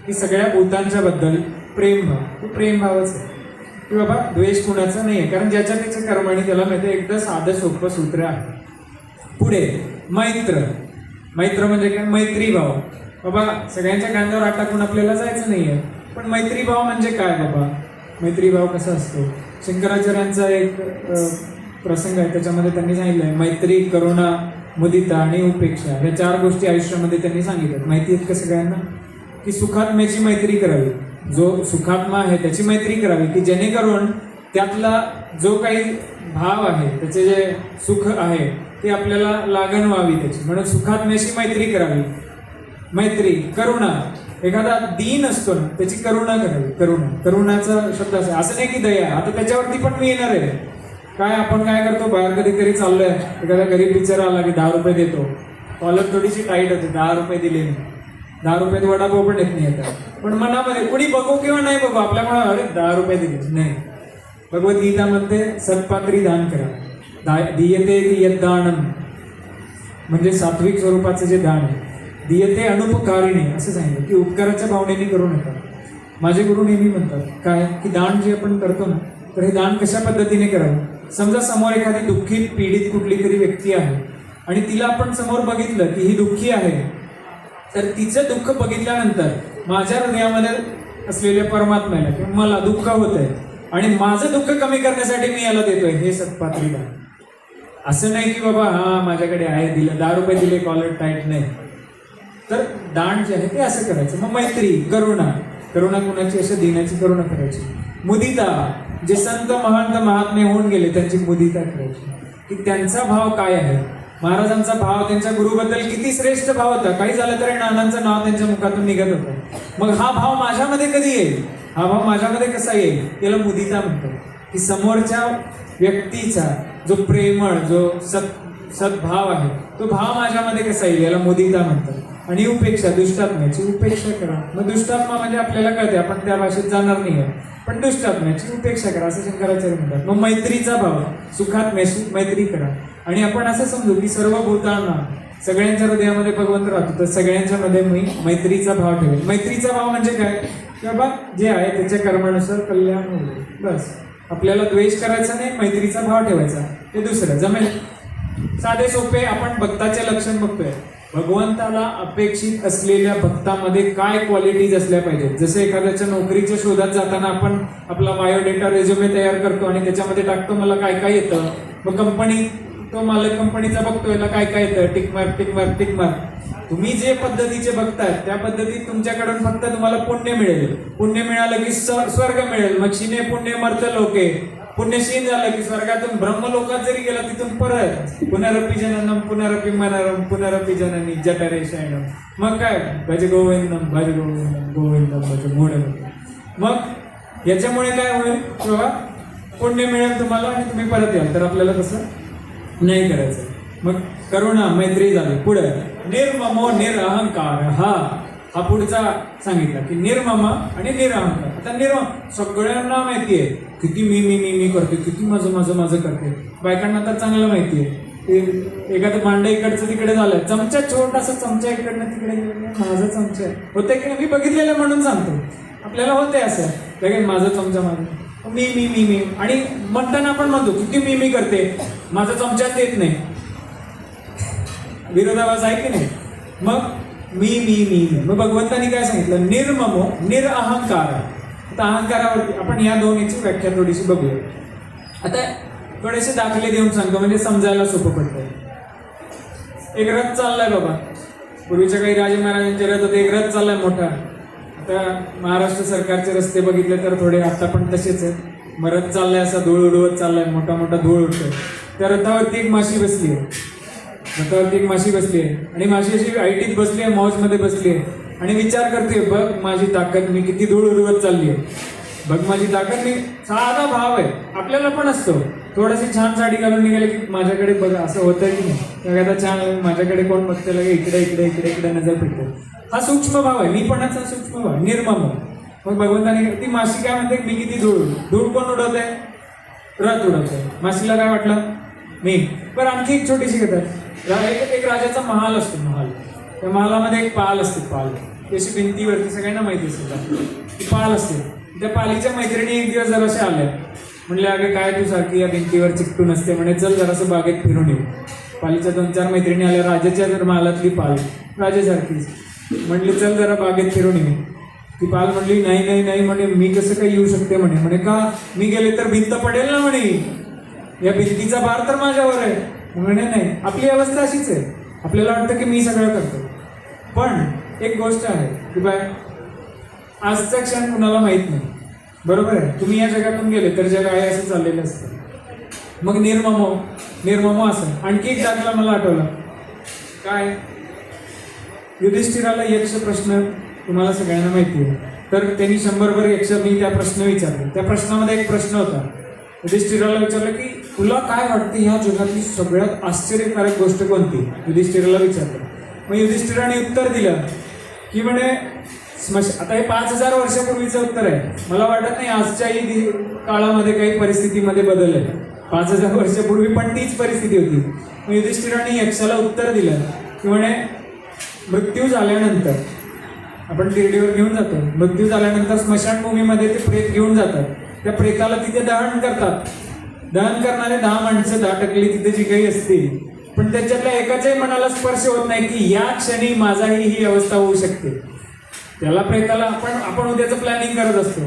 की सगळ्या भूतांच्या बद्दल प्रेमभाव. तो प्रेमभावच आहे की बाबा द्वेष कुणाचा नाही आहे, कारण ज्याच्या त्याच्या कर्माने त्याला माहिती. एकदा साधं सोपं सूत्र आहे. पुढे मैत्र. मैत्र म्हणजे काय, मैत्रीभाव. बाबा सगळ्यांच्या कांद्यावर आटा टाकून आपल्याला जायचं नाही आहे, पण मैत्रीभाव म्हणजे काय बाबा. मैत्रीभाव कसा असतो, शंकराचार्यांचा एक प्रसंग आहे, त्याच्यामध्ये त्यांनी सांगितलंय मैत्री, करुणा, मुदिता आणि उपेक्षा. ह्या 4 गोष्टी आयुष्यामध्ये त्यांनी सांगितल्यात. माहिती आहेत का सगळ्यांना, की सुखात्म्याची मैत्री करावी. जो सुखात्मा आहे त्याची मैत्री करावी, की जेणेकरून त्यातला जो काही भाव आहे, त्याचे जे सुख आहे ते आपल्याला लागण व्हावी त्याची. म्हणून सुखात्म्याशी मैत्री करावी. मैत्री, करुणा. एखादा दीन असतो ना त्याची करुणा करावी. करुणाचा शब्द असं नाही की दया. आता त्याच्यावरती पण मी येणार आहे. काय आपण काय करतो, बाहेर कधीतरी चाललोय, एखादा गरीब बिचारा आला की 10 रुपये देतो. कॉलर थोडीशी टाईट होते, 10 रुपये दिले नाही. 10 रुपयात वडापाव पण येत नाही आता. पण मनामध्ये कुणी बघू किंवा नाही बघू आपल्यामुळे अरे 10 रुपये दिले नाही. भगवद्गीता म्हणते सत्पात्री दान करा. दीयते यद्दानम म्हणजे सात्विक स्वरूपाचं जे दान आहे. दीयते अनुपकारिणी असं सांगितलं की उपकाराच्या भावनेने करू नका. माझे गुरु नेहमी म्हणतात काय की दान जे आपण करतो ना तर हे दान कशा पद्धतीने करावं. समजा समोर एखादी दुःखीत पीडित कुठली तरी व्यक्ती आहे आणि तिला आपण समोर बघितलं की ही दुःखी आहे, तर तिचं दुःख बघितल्यानंतर माझ्या हृदयामध्ये असलेल्या परमात्म्याला किंवा मला दुःख होत आहे आणि माझं दुःख कमी करण्यासाठी मी याला देतोय, हे सत्पात्री दान. असं नाही की बाबा हा माझ्याकडे आहे दिलं 10 रुपये दिले कॉलर टाईट नाही. तर दान जे आहे ते असं करायचं. मग मैत्री, करुणा कुणाची असं देण्याची करुणा करायची. मुदिता, जे संत महंत महात्मे होऊन गेले त्यांची मुदिता करायची की त्यांचा भाव काय आहे. महाराजांचा भाव त्यांच्या गुरुबद्दल किती श्रेष्ठ भाव होता. काही झालं तरी नानांचं नाव त्यांच्या मुखातून निघत होतं. मग हा भाव माझ्यामध्ये कधी येईल, हा भाव माझ्यामध्ये कसा येईल, याला मुदिता म्हणतात. की समोरच्या व्यक्तीचा जो प्रेमळ जो सद्भाव आहे तो भाव माझ्यामध्ये कसा येईल, याला मुदिता म्हणतात. आणि उपेक्षा, दुष्टात्म्याची उपेक्षा करा. मग दुष्टात्मा म्हणजे आपल्याला कळते, आपण त्या भाषेत जाणार नाही, पण दुष्टात्म्याची उपेक्षा करा असं शंकराचार्य म्हणतात. मग मैत्रीचा भाव, सुखात्म्याशी मैत्री करा. आणि आपण असं समजू की सर्व भूतांना सगळ्यांच्या हृदयामध्ये भगवंत राहतो, तर सगळ्यांच्या मध्ये मी मैत्रीचा भाव ठेवेल. मैत्रीचा भाव म्हणजे काय की बाबा जे आहे त्याच्या कर्मानुसार कल्याण होईल, बस. आपल्याला द्वेष करायचा नाही, मैत्रीचा भाव ठेवायचा, ते दुसरं जमेल. साधे सोपे आपण भक्ताचे लक्षण बघतोय. भगवंताला अपेक्षित असलेल्या भक्तामध्ये काय क्वालिटीज असल्या पाहिजेत. जसे एखाद्याच्या नोकरीच्या शोधात जाताना आपण आपला बायोडेटा रेझ्युमे तयार करतो आणि त्याच्यामध्ये टाकतो मला काय काय येतं. मग कंपनी तो मालक कंपनीचा बघतो याला काय काय येतं, टिकमार्क टिकमार्क टिकमार्क. तुम्ही जे पद्धतीचे बघताय त्या पद्धतीत तुमच्याकडून फक्त तुम्हाला पुण्य मिळेल. पुण्य मिळालं की स्वर्ग मिळेल. मग शिने पुण्य मर्त लोके, पुण्यशीन झालं की स्वर्गातून ब्रह्मलोकात जरी गेला तिथून परत पुनरपी जननम पुनरपी मनरम पुनरपी जननी जठरे शयनम. मग काय भज गोविंदम भज गोविंदम गोविंदम भज मूढ. मग याच्यामुळे काय होईल किंवा पुण्य मिळेल तुम्हाला आणि तुम्ही परत याल. तर आपल्याला तसं नाही करायचं. मग करुणा, मैत्री झाली. पुढे निर्ममो निरअहंकार, हा पुढचा सांगितला की निर्मम आणि निरअहंकार. आता निर्मम सगळ्यांना माहितीये किती मी करते, किती माझं करते. बायकांना तर चांगलं माहितीये. एखादं मांडा इकडचं तिकडे झालंय, चमचा छोटासा चमचा इकडनं तिकडे माझा चमचा आहे. होते की मी बघितलेलं म्हणून सांगतो. आपल्याला होते असं लगेच माझा चमचा माझा मी आणि म्हणताना आपण म्हणतो किती मी करते, माझा चमचाच येत नाही. विरोधाभास आहे की नाही. मग मी मग भगवंतानी काय सांगितलं, निर्ममो निरअहंकार. आता अहंकारावरती आपण या दोन्हीची व्याख्या थोडीशी बघूया. आता थोडेसे दाखले देऊन सांगतो म्हणजे समजायला सोपं पडतंय. एक रथ चाललाय बाबा. पूर्वीच्या काही राजे महाराजांचे रथ होते. एक रथ चाललाय मोठा. आता महाराष्ट्र सरकारचे रस्ते बघितले तर थोडे आता पण तसेच आहेत. मग रथ चाललाय असा धूळ उडवत चाललाय, मोठा धूळ उडतोय. त्या रथावरती एक माशी बसली आहे. आणि माशी अशी ऐटीत बसली आहे, मौजमध्ये बसली आहे आणि विचार करते बघ माझी ताकद, मी किती धूळ उडवत चालली आहे. बघ माझी ताकद. मी साधा भाव आहे आपल्याला पण असतो. थोडीशी छान साडी घालून निघाली की माझ्याकडे बघा, असं होतं की नाही. एखादा छान माझ्याकडे कोण बघते लगे इकडे नजर फिरते. हा सूक्ष्म भाव आहे. मी पणाचा सूक्ष्म भाव, निर्मम. मग भगवंताने ती माशी काय म्हणते, मी किती धूळ कोण उडवत आहे, रथ उडवत आहे. माशीला काय वाटलं, मी. पण आणखी एक छोटीशी कथा. एक राजाचा महाल असतो. त्या महालामध्ये एक पाल असते. पाल त्याची भिंतीवरती सगळ्यांना माहिती असते ती पाल असते. त्या पालीच्या मैत्रिणी एक दिवस जराशा आल्या. म्हणले अगं काय तू सारखी या भिंतीवर चिकटून असते, म्हणे चल जरासं बागेत फिरून येऊ. पालीच्या 2-4 मैत्रिणी आल्या. राजाच्या महालातली पाल राजासारखीच. म्हणली चल जरा बागेत फिरून येऊ. ती पाल म्हणली नाही म्हणे मी कसं काही येऊ शकते म्हणे का, मी गेले तर भिंत पडेल ना म्हणे, या भिंतीचा भार तर माझ्यावर आहे. म्हणे नाही. आपली अवस्था अशीच आहे. आपल्याला वाटतं की मी सगळं करतो. पण एक गोष्ट आहे की बाय आजचा क्षण कुणाला माहीत नाही. बरोबर आहे. तुम्ही या जगातून गेले तर जग आहे असं चाललेलं असतं. मग निर्ममो असं. आणखी एक दाखला मला आठवला. काय, युधिष्ठिराला यक्ष प्रश्न तुम्हाला सगळ्यांना माहिती आहे. तर त्यांनी 100 100 मी त्या प्रश्न विचारले. त्या प्रश्नामध्ये एक प्रश्न होता, युधिष्ठिराला विचारलं की तुला काय वाटते ह्या जगातली सगळ्यात आश्चर्यकारक गोष्ट कोणती, युधिष्ठिराला विचारलं. मग युधिष्ठिराने उत्तर दिलं की म्हणे आता हे 5000 वर्षापूर्वीचं उत्तर आहे. मला वाटत नाही आजच्याही काळामध्ये काही परिस्थितीमध्ये बदल आहे. 5000 वर्षापूर्वी पण तीच परिस्थिती होती. मग युधिष्ठिराने यक्षाला उत्तर दिलं की म्हणे मृत्यू झाल्यानंतर आपण तिरडीवर घेऊन जातो, मृत्यू झाल्यानंतर स्मशानभूमीमध्ये ते प्रेत घेऊन जातात. त्या प्रेताला तिथे दहन करतात. दहन करणारे 10 माणसं 10 टकली तिथे जी काही असतील, पण त्याच्यातल्या एकाच्याही मनाला स्पर्श होत नाही की या क्षणी माझाही ही अवस्था होऊ शकते. त्याला प्रेताला आपण उद्याचं प्लॅनिंग करत असतो.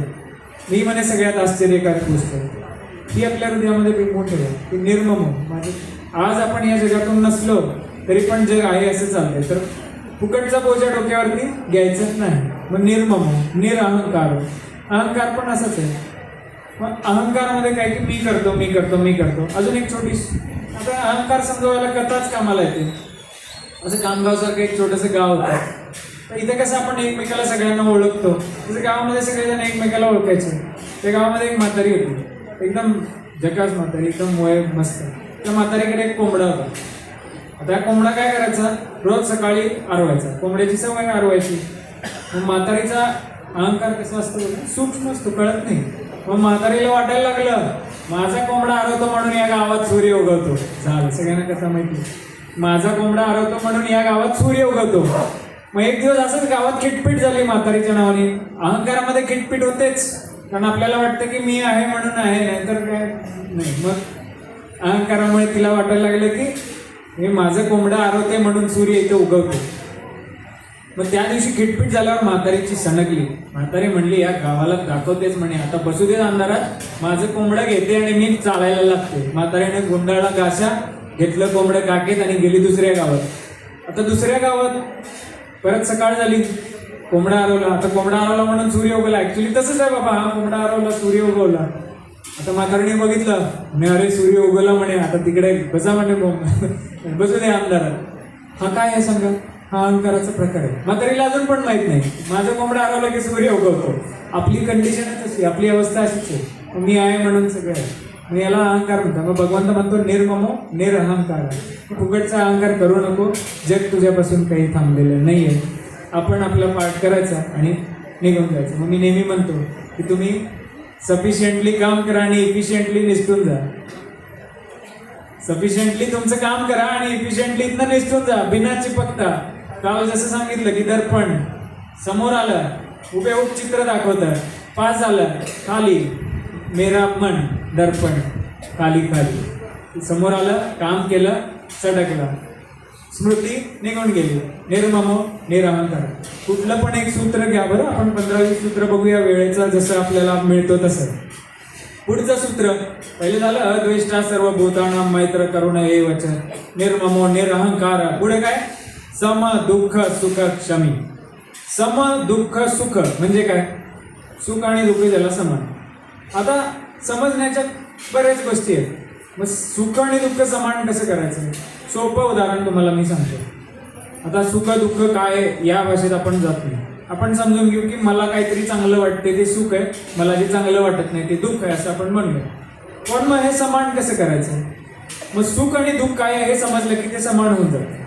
मी म्हणे सगळ्यात आश्चर्यकारक गोष्ट ही आपल्या हृदयामध्ये बिंबवून ठेवा की निर्मम माझे आज आपण या जगातून नसलो तरी पण जग आहे असं चाललंय. तर फुकटचा बोजा डोक्यावरती घ्यायचंच नाही. मग निर्मम निरअहंकार, अहंकार पण असंच आहे. मग अहंकारामध्ये काय की मी करतो मी करतो मी करतो. अजून एक छोटीशी आता अहंकार समजवायला कथाच कामाला येते. असं कामगावसारखं एक छोटंसं गाव होतं. तर इथे कसं आपण एकमेकाला सगळ्यांना ओळखतो, तसं गावामध्ये सगळेजण एकमेकाला ओळखायचे. त्या गावामध्ये एक म्हातारी होती, एकदम जकास म्हातारी, एकदम वय मस्त. त्या म्हातारीकडे एक कोंबडा होता. आता कोंबडा काय करायचा, रोज सकाळी आरवायचा. कोंबड्याची सवय आरवायची. मग म्हातारीचा अहंकार कसा असतो, सूक्ष्म असतो, कळत नाही. मग म्हातारीला वाटायला लागलं माझा कोंबडा आरवतो म्हणून या गावात सूर्य उगवतो. झालं, सगळ्यांना कसा माहिती, माझा कोंबडा आरवतो म्हणून या गावात सूर्य उगवतो. मग एक दिवस असंच गावात खिटपीट झाली म्हातारीच्या नावाने. अहंकारामध्ये खिटपीट होतेच, कारण आपल्याला वाटतं की मी आहे म्हणून आहे, नाहीतर काय नाही. मग अहंकारामुळे तिला वाटायला लागलं की हे माझं कोंबडा आरवते म्हणून सूर्य इथं उगवतो. मग त्या दिवशी खिटपीट झाल्यावर म्हातारीची सणकली. म्हातारी म्हणली या गावाला दाखवतेच म्हणे, आता बसू दे अंधारात, माझं कोंबडं घेते आणि मी चालायला लागते. म्हातारीने गुंडाळला गाशा, घेतलं कोंबडं काकेत आणि गेली दुसऱ्या गावात. आता दुसऱ्या गावात परत सकाळ झाली, कोंबडा हरवला. आता कोंबडा हरवला म्हणून सूर्य उगवला. ऍक्च्युली तसंच आहे बाबा, हा कोंबडा हरवला सूर्य उगवला. आता म्हातारीने बघितलं म्हणे अरे सूर्य उगवला म्हणे, आता तिकडे बसा म्हणे बसू दे अंधारात. हा काय आहे सांगा, हा अहंकाराचा प्रकार आहे. म्हातारीला अजून पण माहित नाही माझं कोंबडा हरवला की सूर्य उगवतो. आपली कंडिशनच अशी, आपली अवस्था अशीच आहे. मी आहे म्हणून सगळं आहे. मग याला अहंकार म्हणतात. मग भगवंत म्हणतो निर्ममो निरअहंकार. फुकटचा अहंकार करू नको, जग तुझ्यापासून काही थांबलेलं नाही आहे. आपण आपला पाठ करायचा आणि निघून जायचं. मग मी नेहमी म्हणतो की तुम्ही सफिशियंटली काम करा आणि इफिशियंटली निसटून जा. सफिशियंटली तुमचं काम करा आणि इफिशियंटली इथनं निसटून जा, बिना चिपकता. काल जसं सांगितलं की दर्पण समोर आलं, हुबेहूब चित्र दाखवतं, पास झालं खाली, मेरा मन दर्पण खाली खाली. समोर आलं, काम केलं, सडकला, स्मृती निघून गेली. निर्ममो निरअहंकार. कुठलं पण एक सूत्र घ्या बरं, आपण 15-20 सूत्र बघूया वेळेचा जसं आपल्याला मिळतो तसं. पुढचं सूत्र पहिले झालं अद्वेष्टा सर्व भूतानां मैत्र करुण एवच निर्ममो निरअहंकार. पुढे काय, सम दुःख सुख क्षमी. सम दुःख सुख म्हणजे काय, सुख आणि दुःख त्याला समान. आता समजण्याच्या बऱ्याच गोष्टी आहेत. मग सुख आणि दुःख समान कसं करायचं, सोपं उदाहरण तुम्हाला मी सांगतो. आता सुख दुःख काय या भाषेत आपण जात नाही. आपण समजून घेऊ की मला काहीतरी चांगलं वाटते ते सुख आहे, मला जे चांगलं वाटत नाही ते दुःख आहे असं आपण म्हणूया. पण मग हे समान कसं करायचं, मग सुख आणि दुःख काय आहे हे समजलं की ते समान होऊन जातं.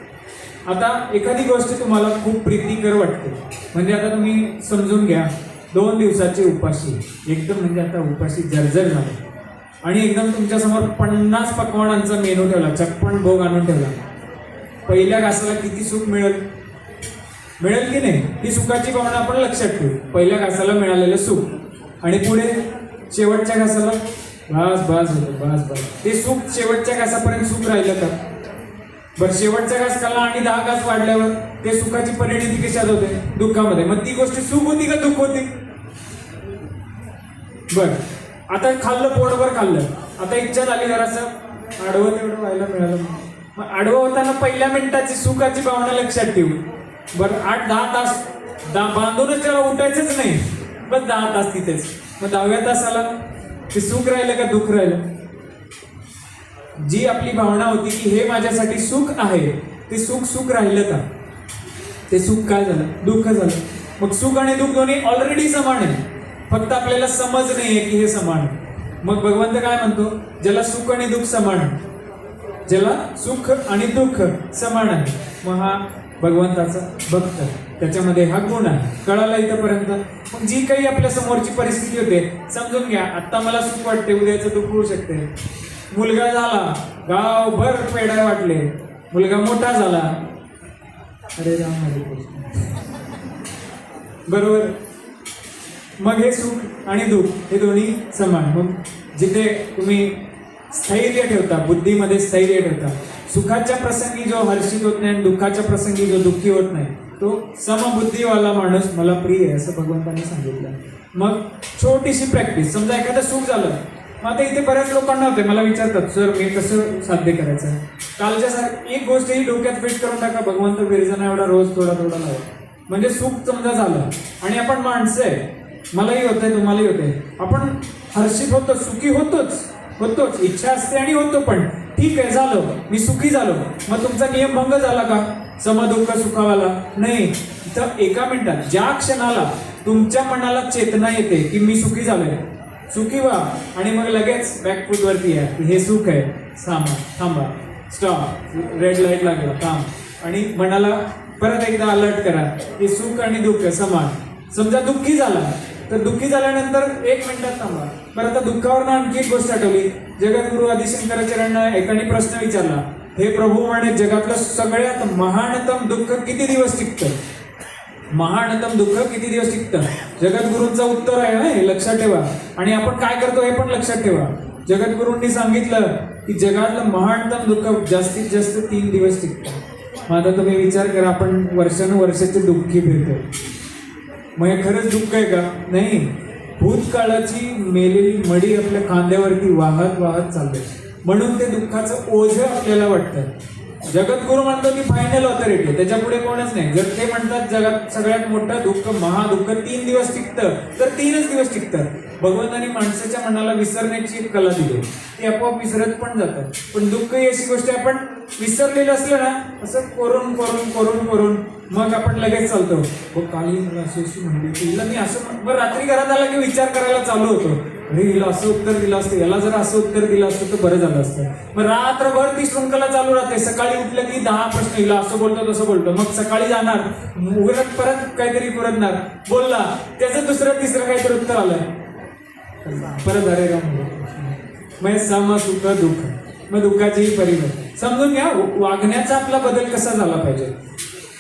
आता एखादी गोष्ट तुम्हाला खूप प्रीतिकर वाटते, म्हणजे आता तुम्ही समजून घ्या 2 दिवसाची उपाशी, एकदम म्हणजे आता उपाशी जर्जर झालं आणि एकदम तुमच्यासमोर 50 पक्वानांचा मेनू ठेवला, 56 भोग आणून ठेवला. पहिल्या घासाला किती सुख मिळेल की नाही, ही सुखाची भावना आपण लक्षात ठेवू. पहिल्या घासाला मिळालेलं सुख आणि पुढे शेवटच्या घासाला बास होतं, बास. ते सुख शेवटच्या घासापर्यंत सुख राहिलं का, बरं शेवटचा घास खाल्ला आणि 10 घास वाढल्यावर ते सुखाची परिणिती कशात होते, दुःखामध्ये. मग ती गोष्ट सुख होती का दुःख होती, बरं आता खाल्लं, पोटभर खाल्लं, आता इच्छा झाली जरासं आडवं तेवढं व्हायला मिळालं. मग आडवं होताना पहिल्या मिनिटाची सुखाची भावना लक्षात ठेवू. बरं 8-10 तास बांधूनच त्याला उठायचंच नाही, बस 10 तास तिथेच. मग 10व्या तासाला ते सुख राहिलं का दुःख राहिलं. जी आपली भावना होती की हे माझ्यासाठी सुख आहे, ते सुख राहिलं का, ते सुख काय झालं, दुःख झालं. मग सुख आणि दुःख दोन्ही ऑलरेडी समान आहे, फक्त आपल्याला समज नाहीये की हे समान आहे. मग भगवंत काय म्हणतो, ज्याला सुख आणि दुःख समान आहे, ज्याला सुख आणि दुःख समान आहे, मग हा भगवंताचा भक्त, त्याच्यामध्ये हा गुण आहे. कळाला इथपर्यंत? मग जी काही आपल्या समोरची परिस्थिती होते समजून घ्या. आता मला सुख वाटते, उद्याचं दुःख होऊ शकते. मुलगा झाला, गावभर पेढा वाटले. मुलगा मोठा झाला, अरे राम हरे कृष्ण, बरोबर. मग हे सुख आणि दुःख हे दोन्ही समान. मग जिथे तुम्ही स्थैर्य ठेवता, बुद्धीमध्ये स्थैर्य ठेवता, सुखाच्या प्रसंगी जो हर्षित होत नाही आणि दुःखाच्या प्रसंगी जो दुःखी होत नाही, तो समबुद्धीवाला माणूस मला प्रिय आहे, असं भगवंतांनी सांगितलं. मग छोटीशी प्रॅक्टिस, समजा एखादं सुख झालं, मग आता इथे बऱ्याच लोकांना होते, मला विचारतात सर मी कसं साध्य करायचं. कालच्या सारखं एक गोष्ट ही डोक्यात फिट करून टाका, भगवंत बिरजना एवढा रोज थोडा थोडा लावा. म्हणजे सुख समजा झालं आणि आपण माणसं आहे, मलाही होतंय तुम्हालाही होतंय, आपण हर्षित होतो, सुखी होतोच, इच्छा असते आणि होतो. पण ठीक आहे, झालो, मी सुखी झालो, मग तुमचा नियम भंग झाला का? समदुःख सुखावाला नाही. तर एका मिनिटात ज्या क्षणाला तुमच्या मनाला चेतना येते की मी सुखी झालोय, सुखी व्हा, आणि मग लगेच बॅकफूट वरती या की हे सुख आहे, थांबा, स्टॉप, रेड लाईट लागला, थांब, आणि मनाला परत एकदा अलर्ट करा की सुख आणि दुःख समान. समजा दुःखी झाला, तर दुःखी झाल्यानंतर 1 मिनिटात थांबा. बरं, आता दुःखावरनं आणखी एक गोष्ट आठवली. जगद्गुरु आदिशंकराचार्यांना एकाने प्रश्न विचारला, हे प्रभू म्हणे जगातलं सगळ्यात महानतम दुःख किती दिवस टिकतं? महानतम दुःख किती दिवस टिकतं? जगद्गुरूंचं उत्तर आहे, हे लक्षात ठेवा. आणि आपण काय करतो हे पण लक्षात ठेवा. जगद्गुरूंनी सांगितलं की जगातलं महानतम दुःख जास्तीत जास्त 3 दिवस टिकतं. मग आता तुम्ही विचार करा, आपण वर्षानुवर्षाचे दुःखी फिरतो, मग हे खरंच दुःख आहे का? नाही. भूतकाळाची मेलेली मडी आपल्या खांद्यावरती वाहत वाहत चालते, म्हणून ते दुःखाचं ओझं आपल्याला वाटतं. जगद्गुरु म्हणतो की फायनल ऑथॉरिटी, त्याच्या पुढे कोणच नाही. जर ते म्हणतात जगात सगळ्यात मोठं दुःख महादुःख 3 दिवस टिकतं, तर 3च दिवस टिकतं. भगवंतांनी माणसाच्या मनाला विसरण्याची एक कला दिली, ती आपोआप विसरत पण जातात. पण दुःख ही अशी गोष्ट आहे, आपण विसरलेलं असलं ना, असं करून मग आपण लगेच चालतो. काली मला अशी म्हणली की हिला मी असं, मग रात्री घरात आला की विचार करायला चालू होतो, अरे हिला असं उत्तर दिलं असतं, याला जर असं उत्तर दिलं असतं तर बरं झालं असतं. मग रात्रभर ती शृंखला चालू राहते. सकाळी उठलं की 10 प्रश्न, हिला असं बोलतो तसं बोलतो. मग सकाळी जाणार, उघडत परत काहीतरी परतणार, बोलला, त्याचं दुसरं तिसरं काहीतरी उत्तर आलं, परत अरे राम. मग सम सुख दुःख, मग दुःखाचीही परिवर्तन समजून घ्या. वागण्याचा आपला बदल कसा झाला पाहिजे,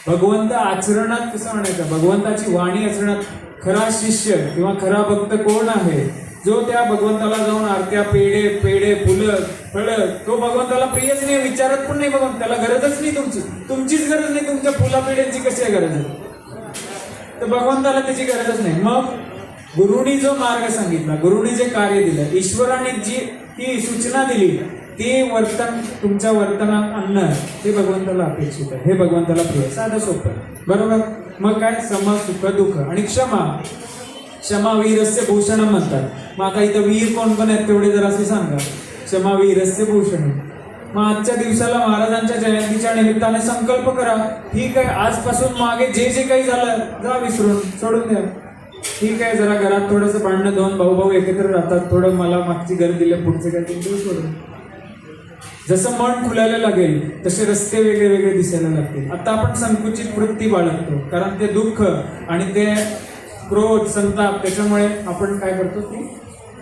भगवंत आचरणात कसं म्हणायचं, भगवंताची वाणी आचरणात. खरा शिष्य किंवा खरा भक्त कोण आहे? जो त्या भगवंताला जाऊन आरत्या, पेढे फुलं फळं, तो भगवंताला प्रियच नाही, विचारत पण नाही. भगवंत त्याला गरजच नाही, तुमचीच गरज नाही. तुमच्या फुला पेढ्यांची कशी आहे गरज आहे? तर भगवंताला त्याची गरजच नाही. मग गुरुनी जो मार्ग सांगितला, गुरुनी जे कार्य दिलं, ईश्वराने जी ही सूचना दिली, ते वर्तन तुमच्या वर्तनात आणणं, ते भगवंताला अपेक्षित आहे, हे भगवंताला प्रिय. साधं सोपं, बरोबर. मग काय? सम सुख दुःख आणि क्षमा वीरस्य भूषण म्हणतात. मग आता इथं वीर कोण पण आहेत तेवढे जर असे सांगा. क्षमा वीरस्य भूषण. मग आजच्या दिवसाला महाराजांच्या जयंतीच्या निमित्ताने संकल्प करा, ठीक आहे आजपासून मागे जे जे काही झालं जा विसरून सोडून द्या. ठीक आहे, जरा घरात थोडंसं भांडणं, 2 भाऊ एकत्र राहतात, थोडं मला मागची घर दिलं, पुढचं काय तुमचं सोडून. जसं मन खुलायला लागेल तसे रस्ते वेगळे वेगळे दिसायला लागतील. आता आपण संकुचित वृत्ती बाळगतो, कारण ते दुःख आणि ते क्रोध, संताप, त्याच्यामुळे आपण काय करतो की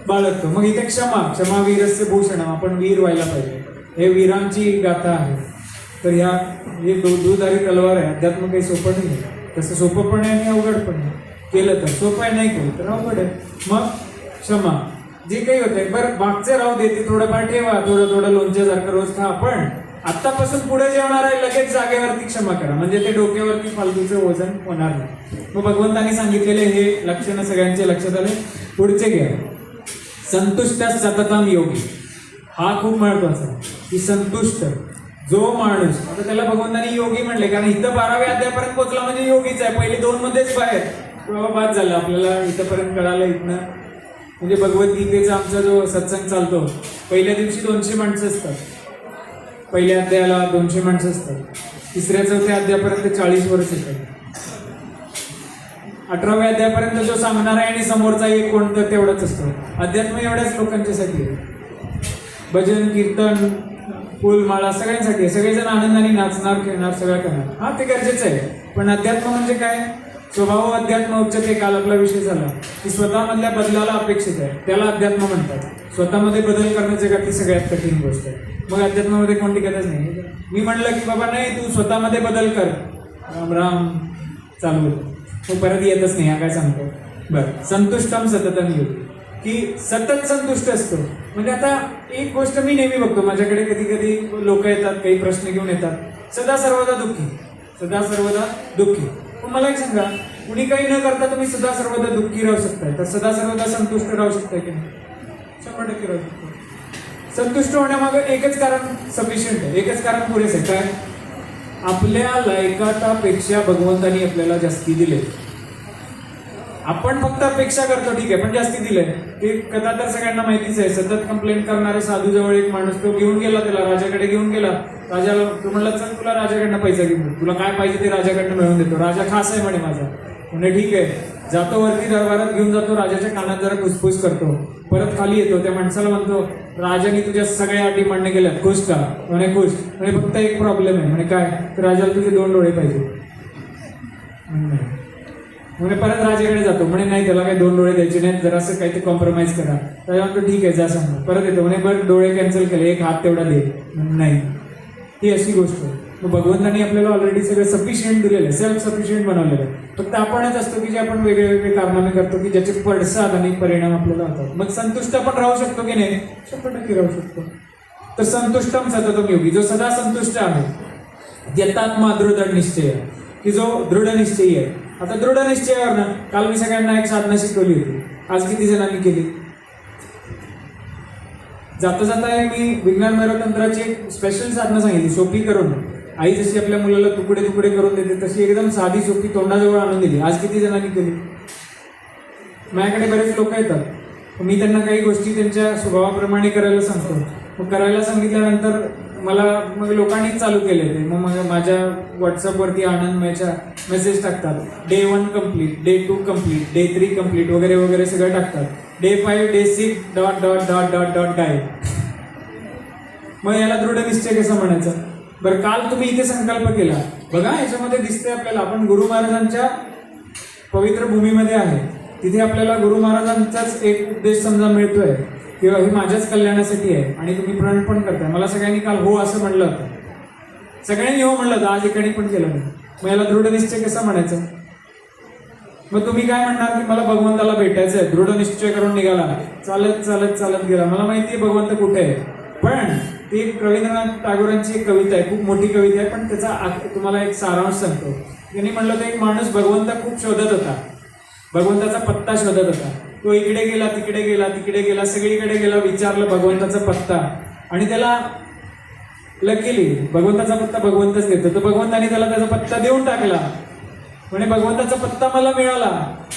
बाळगतो. मग इथे क्षमा वीरस्य भूषण, आपण वीर व्हायला पाहिजे. हे वीरांची गाथा आहे. तर हे दुधारी तलवार आहे. अध्यात्म काही सोपं नाही, तसं सोपं पण आहे आणि अवघड पण आहे. केलं तर सोपं आहे, नाही केलं तर अवघड आहे. मग क्षमा जे काही होतंय, बरं मागचे राहू दे, ते थोडंफार ठेवा, थोडं लोणच्यासारखं रोज खा. पण आतापासून पुढे जेवणार आहे लगेच जागेवरती क्षमा करा, म्हणजे ते डोक्यावरती फालतूचं वजन होणार नाही. मग भगवंतांनी सांगितलेले हे लक्षणं सगळ्यांचे लक्षात आले. पुढचे घ्या, संतुष्ट सततम योगी. हा खूप महत्वाचा आहे की संतुष्ट जो माणूस, आता त्याला भगवंतांनी योगी म्हणले कारण इथं 12व्या अध्यायापर्यंत पोहोचला म्हणजे योगीच आहे. पहिले 2 मध्येच बाहेर, बाबा बाद झालं आपल्याला, इथंपर्यंत कळालं. इथनं म्हणजे भगवद्गीतेचा आमचा जो सत्संग चालतो, पहिल्या दिवशी 200 माणसं असतात, पहिल्या अध्यायाला 200 माणसं असतात, 3ऱ्या 4थ्या अध्यायापर्यंत 40 वर्ष येतात. 18व्या अध्यायापर्यंत जो सांगणार आहे आणि समोरचा एक कोणतं तेवढंच असतो. अध्यात्म एवढ्याच लोकांच्यासाठी आहे. भजन कीर्तन फुलमाळा सगळ्यांसाठी आहे. सगळेजण आनंदाने नाचणार खेळणार सगळं करणार. हा ते गरजेचं आहे. पण अध्यात्म म्हणजे काय? स्वभाव अध्यात्म उच्चते. काल आपला विषय झाला की स्वतःमधल्या बदलाला अपेक्षित आहे, त्याला अध्यात्म म्हणतात. स्वतःमध्ये बदल करणं जगातली सगळ्यात कठीण गोष्ट आहे. मग अध्यात्मामध्ये कोणती गरज नाही. मी म्हणलं की बाबा नाही तू स्वतःमध्ये बदल कर, राम राम चालू होतं. तो परत येतच नाही. हा काय सांगतो? बरं, संतुष्टम सततम योगी, की सतत संतुष्ट असतो. म्हणजे आता एक गोष्ट मी नेहमी बघतो, माझ्याकडे कधी कधी लोक येतात, काही प्रश्न घेऊन येतात, सदा सर्वदा दुःखी, सदा सर्वदा दुःखी. पण मला एक सांगा, कुणी काही न करता तुम्ही सदा सर्वदा दुःखी राहू शकताय, तर सदा सर्वदा संतुष्ट राहू शकताय की नाही? 100% राहू शकतो. संतुष्ट होण्यामागे एकच कारण सफिशियंट आहे, एकच कारण पुरेस आहे. काय? आपल्या लायकातापेक्षा भगवंतानी आपल्याला जास्ती दिले. आपण फक्त अपेक्षा करतो, ठीक आहे, पण जास्ती दिले. ते कथा तर सगळ्यांना माहितीच आहे. सतत कंप्लेंट करणारे साधू जवळ एक माणूस, तो घेऊन गेला, त्याला राजाकडे घेऊन गेला. राजाला तो म्हणला, चल तुला राजाकडनं पैसा घेऊन, तुला काय पाहिजे ते राजाकडनं मिळवून देतो. राजा खास आहे म्हणे माझा. म्हणजे ठीक आहे, जातो वरती दरबारात, घेऊन जातो, राजाच्या कानात जरा फुसफुस करतो, परत खाली येतो. त्या माणसाला म्हणतो, राजाने तुझ्या सगळ्या अटी मान्य केल्या, खुश का? म्हणे खुश. म्हणे फक्त एक प्रॉब्लेम आहे. म्हणे काय? तर राजाला तुझे 2 डोळे पाहिजे. म्हणे परत राजाकडे जातो. म्हणे नाही, त्याला काही 2 डोळे द्यायचे नाहीत, जरा असं काही ते कॉम्प्रोमाइज करा. राजा म्हणतो ठीक आहे, जा सांग. परत येतो. म्हणे बरं डोळे कॅन्सल केले, एक हात तेवढा दे. नाही, ही अशी गोष्ट आहे. मग भगवंतांनी आपल्याला ऑलरेडी सगळं सफिशियंट दिलेलं आहे, सेल्फ सफिशियंट बनवलेलं आहे. फक्त आपणच असतो की जे आपण वेगळे वेगळे कारनामे करतो की ज्याचे पडसाद आणि परिणाम आपल्याला होतात. मग संतुष्ट आपण राहू शकतो की नाही? 100% राहू शकतो. तर संतुष्टम सततम योगी, जो सदा संतुष्ट आहे, यतात्मा दृढ निश्चय, की जो दृढ निश्चयी आहे. आता दृढ निश्चयावर ना, काल मी सगळ्यांना एक साधना शिकवली होती. आज किती जणांनी केली? जाता जाता मी विज्ञान मैरोतंत्राची एक स्पेशल साधना सांगितली, सोपी करून. आई जशी आपल्या मुलाला तुकडे तुकडे करून देते, तशी एकदम साधी सोपी तोंडाजवळ आणून दिली. आज किती जणांनी केली? माझ्याकडे बरेच लोक येतात, मी त्यांना काही गोष्टी त्यांच्या स्वभावाप्रमाणे करायला सांगतो. मग करायला सांगितल्यानंतर मला मग लोकांनीच चालू केले ते. मग माझ्या व्हॉट्सअपवरती आनंदमयच्या मेसेज टाकतात, day 1 complete, day 2 complete, day 3 complete वगैरे वगैरे सगळं टाकतात. डे 5, डे 6 ... डाय. मग याला दृढ निश्चय कसा म्हणायचा? बरं, काल तुम्ही इथे संकल्प केला, बघा याच्यामध्ये दिसतंय आपल्याला आपण गुरु महाराजांच्या पवित्र भूमीमध्ये आहे. तिथे आपल्याला गुरु महाराजांचाच एक उपदेश समजा मिळतोय किंवा हे माझ्याच कल्याणासाठी आहे आणि तुम्ही प्रण पण करताय. मला सगळ्यांनी काल हो असं म्हणलं होतं, सगळ्यांनी हो म्हणलं होतं, आज एकाने पण केलं नाही. मग याला दृढ निश्चय कसा म्हणायचा? मग तुम्ही काय म्हणणार की मला भगवंताला भेटायचं आहे, दृढ निश्चय करून निघाला, चालत चालत चालत गेला. मला माहिती आहे भगवंत कुठे आहे, पण ती रवींद्रनाथ टागोरांची एक कविता आहे, खूप मोठी कविता आहे, पण त्याचा तुम्हाला एक सारांश सांगतो. त्यांनी म्हणलं होतं, एक माणूस भगवंत खूप शोधत होता, भगवंताचा पत्ता शोधत होता. तो इकडे गेला, तिकडे गेला, तिकडे गेला, सगळीकडे गेला, विचारलं भगवंताचा पत्ता, आणि त्याला लकीली भगवंताचा पत्ता भगवंतच देतो. तर भगवंताने त्याला त्याचा पत्ता देऊन टाकला. म्हणे भगवंताचा पत्ता मला मिळाला.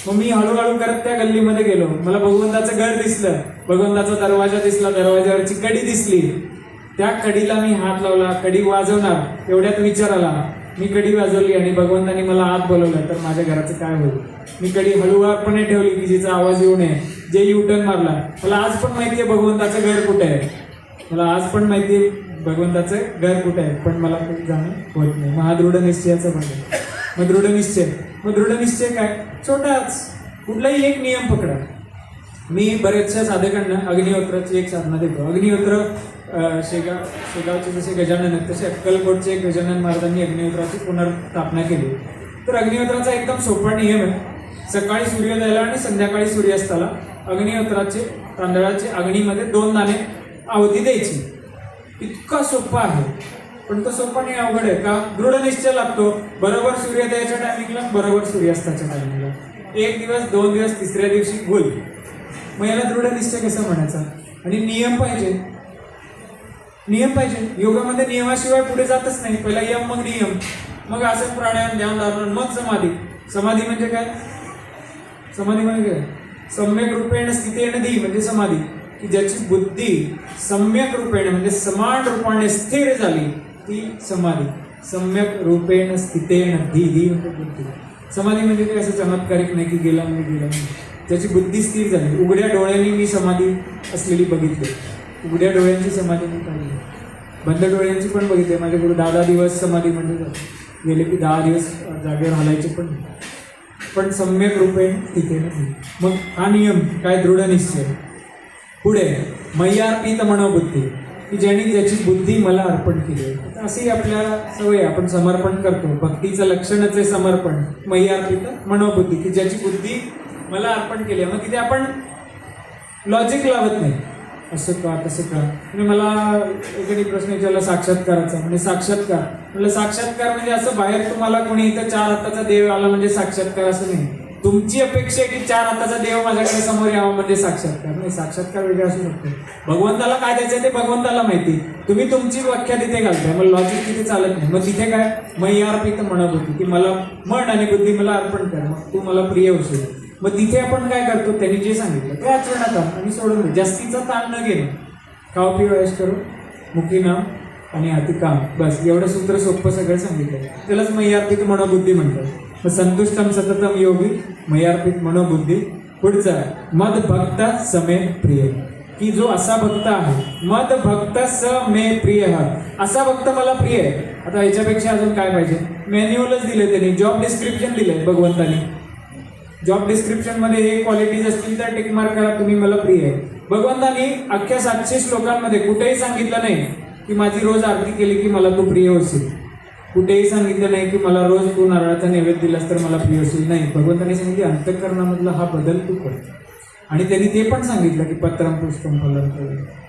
मग मी हळूहळू करत त्या गल्लीमध्ये गेलो, मला भगवंताचं घर दिसलं, भगवंताचा दरवाजा दिसला, दरवाजावरची कडी दिसली. त्या कडीला मी हात लावला, कडी वाजवणार, एवढ्यात विचार आला. मी कडी वाजवली आणि भगवंतानी मला आत बोलवलं, तर माझ्या घराचं काय होईल? मी कडी हळूवारपणे ठेवली की जिचा आवाज येऊ नये. जे युटर्न मारला. मला आज पण माहिती आहे भगवंताचं घर कुठे आहे, मला आज पण माहिती आहे भगवंताचं घर कुठे आहे, पण मला काही जाणं होत नाही. मग हा दृढ निश्चयाचा भाग आहे. मग दृढ निश्चय काय? छोटाच, कुठलाही एक नियम पकडा. मी बरेचशा साधकांना अग्निहोत्राची एक साधना देतो. अग्निहोत्र शेगावचे जसे गजानन आहेत, तसे अक्कलकोटचे एक गजानन महाराजांनी अग्निहोत्राची पुनर्स्थापना केली. तर अग्निहोत्राचा एकदम सोपा नियम आहे, सकाळी सूर्योदयाला आणि संध्याकाळी सूर्यास्ताला अग्निहोत्राचे तांदळाचे अग्नीमध्ये 2 दाणे आहुती द्यायची. इतका सोपा आहे, पण तो सोपा नाही, अवघड आहे. का? दृढ निश्चय लागतो. बरोबर सूर्योदयाच्या टायमिंगला, बरोबर सूर्यास्ताच्या टायमिंगला, 1 दिवस 2 दिवस, तिसऱ्या दिवशी भूल. मग याला दृढ निश्चय कसा म्हणायचा? आणि नियम पाहिजे. योगामध्ये नियमाशिवाय पुढे जातच नाही. पहिला यम, मग नियम, मग आसन प्राणायाम, ध्यान धारणा, मग समाधी. समाधी म्हणजे काय? सम्यक रूपेण स्थितेन धी म्हणजे समाधी, की ज्याची बुद्धी सम्यक रूपेण म्हणजे समान रूपाने स्थिर झाली ती समाधी. सम्यक रूपेण स्थितेन धी म्हणजे बुद्धी. समाधी म्हणजे काही असं चमत्कारिक नाही की गेला म्हणजे गेला नाही. ज्याची बुद्धी स्थिर झाली. उघड्या डोळ्यांनी मी समाधी असलेली बघितली. उघड्या डोळ्यांची समाधी मी पाहिली, बंद डोळ्यांची पण बघितली. माझे गुरु 10 दिवस समाधी म्हणजे गेले की 10 दिवस जागेवर हलायचे पण सम्यक रूपे तिथे नाही. मग हा नियम काय, दृढ निश्चय. पुढे मय्यार्पित मनोबुद्धी, की ज्यांनी ज्याची बुद्धी मला अर्पण केली आहे. अशी आपल्याला सवय, आपण समर्पण करतो. भक्तीचं लक्षणच आहे समर्पण. मय्यार्पित मनोबुद्धी, की ज्याची बुद्धी मला अर्पण केली आहे. मग तिथे आपण लॉजिक लावत नाही, असं का तसं का. म्हणजे मला एखादी प्रश्न विचारला साक्षात्काराचा, म्हणजे साक्षात्कार म्हणजे साक्षात्कार म्हणजे असं बाहेर तुम्हाला कोणी इथं 4 हाताचा देव आला म्हणजे साक्षात्कार असं नाही. तुमची अपेक्षा आहे की 4 हाताचा देव माझ्याकडे समोर यावा म्हणजे साक्षात्कार नाही. साक्षात्कार वेगळा असू शकतो. भगवंताला काय द्यायचं ते भगवंताला माहिती. तुम्ही तुमची व्याख्या तिथे घालताय, मग लॉजिक तिथे चालत नाही. मग तिथे काय, मय्यार्पित मनोबुद्धी, की मला मन आणि बुद्धी मला अर्पण कर, मग तू मला प्रिय होशील. मग तिथे आपण काय करतो, त्यांनी जे सांगितलं ते आचरणात आण आणि सोडून दे. जास्तीचा ताण न घेणं. खाओ पिओ ऐश करो, मुखी नाम आणि हाती काम, बस एवढं सूत्र सोपं सगळं सांगितलं. त्यालाच मय्यार्पित मनोबुद्धी म्हणतात. मग संतुष्टम सततम योगी मय्यार्पित मनोबुद्धी. पुढचा मद भक्त समे प्रिय, की जो असा भक्त आहे, मद भक्त स मे प्रिय, असा भक्त मला प्रिय आहे. आता याच्यापेक्षा अजून काय पाहिजे. मॅन्युअलच दिले त्यांनी, जॉब डिस्क्रिप्शन दिलंय भगवंतानी. जॉब डिस्क्रिप्शन मध्ये हे क्वालिटीज असतील तर टिक मार्क करा, तुम्ही मला प्रिय आहे. भगवंतानी अख्ख्या 700 श्लोकांमध्ये कुठेही सांगितलं नाही की माझी रोज आरती केली की मला तू प्रिय होशील. कुठेही सांगितलं नाही की मला रोज तू नारळाचा नैवेद्य दिलास तर मला प्रिय होशील. नाही, भगवंतानी सांगितले अंतःकरणामधला हा बदल तू कर. आणि त्यांनी ते पण सांगितलं की पत्रम पुष्पम फलम.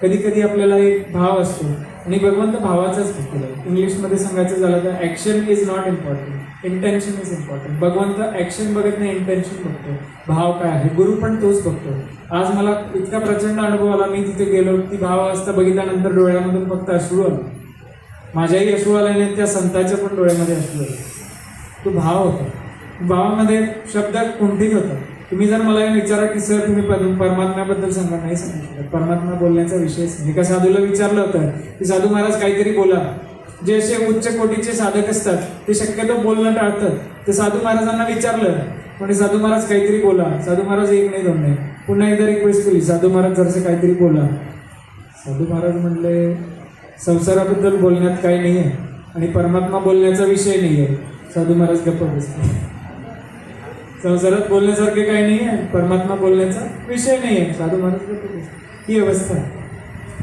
कधी कधी आपल्याला एक भाव असतो आणि भगवंत भावाचाच भक्तीला. इंग्लिशमध्ये सांगायचं झालं तर action is not important, intention is important. भगवंत ॲक्शन बघत नाही, इंटेन्शन बघतो. भाव काय आहे, गुरु पण तोच बघतो. आज मला इतका प्रचंड अनुभव आला, मी तिथे गेलो, ती भावावस्था बघितल्यानंतर डोळ्यामधून फक्त अश्रू आला. माझ्याही अश्रू आले नाही, त्या संतांच्या पण डोळ्यामध्ये अश्रू आले. तो भाव होता. भावामध्ये शब्द कुंठित होता. तुम्ही जर मला विचारा की सर तुम्ही परमात्म्याबद्दल सांगा, नाही सांगितलं. परमात्मा बोलण्याचा विषयच नाही. एका साधूला विचारलं होतं की साधू महाराज काहीतरी बोला. जे असे उच्च कोटीचे साधक असतात ते शक्यतो बोलणं टाळतात. ते साधू महाराजांना विचारलं, म्हणजे साधू महाराज काहीतरी बोला. साधू महाराज एक नाही दोन नाही, पुन्हा एकदा रिक्वेस्ट केली, साधू महाराज जरासं काहीतरी बोला. साधू महाराज म्हणले संसाराबद्दल बोलण्यात काही नाही आहे आणि परमात्मा बोलण्याचा विषय नाही आहे. साधू महाराज गप्प बसले. संसारात बोलण्यासारखे काही नाही आहे, परमात्मा बोलण्याचा विषय नाही आहे. साधू महाराज गप्प बसले. ही अवस्था आहे.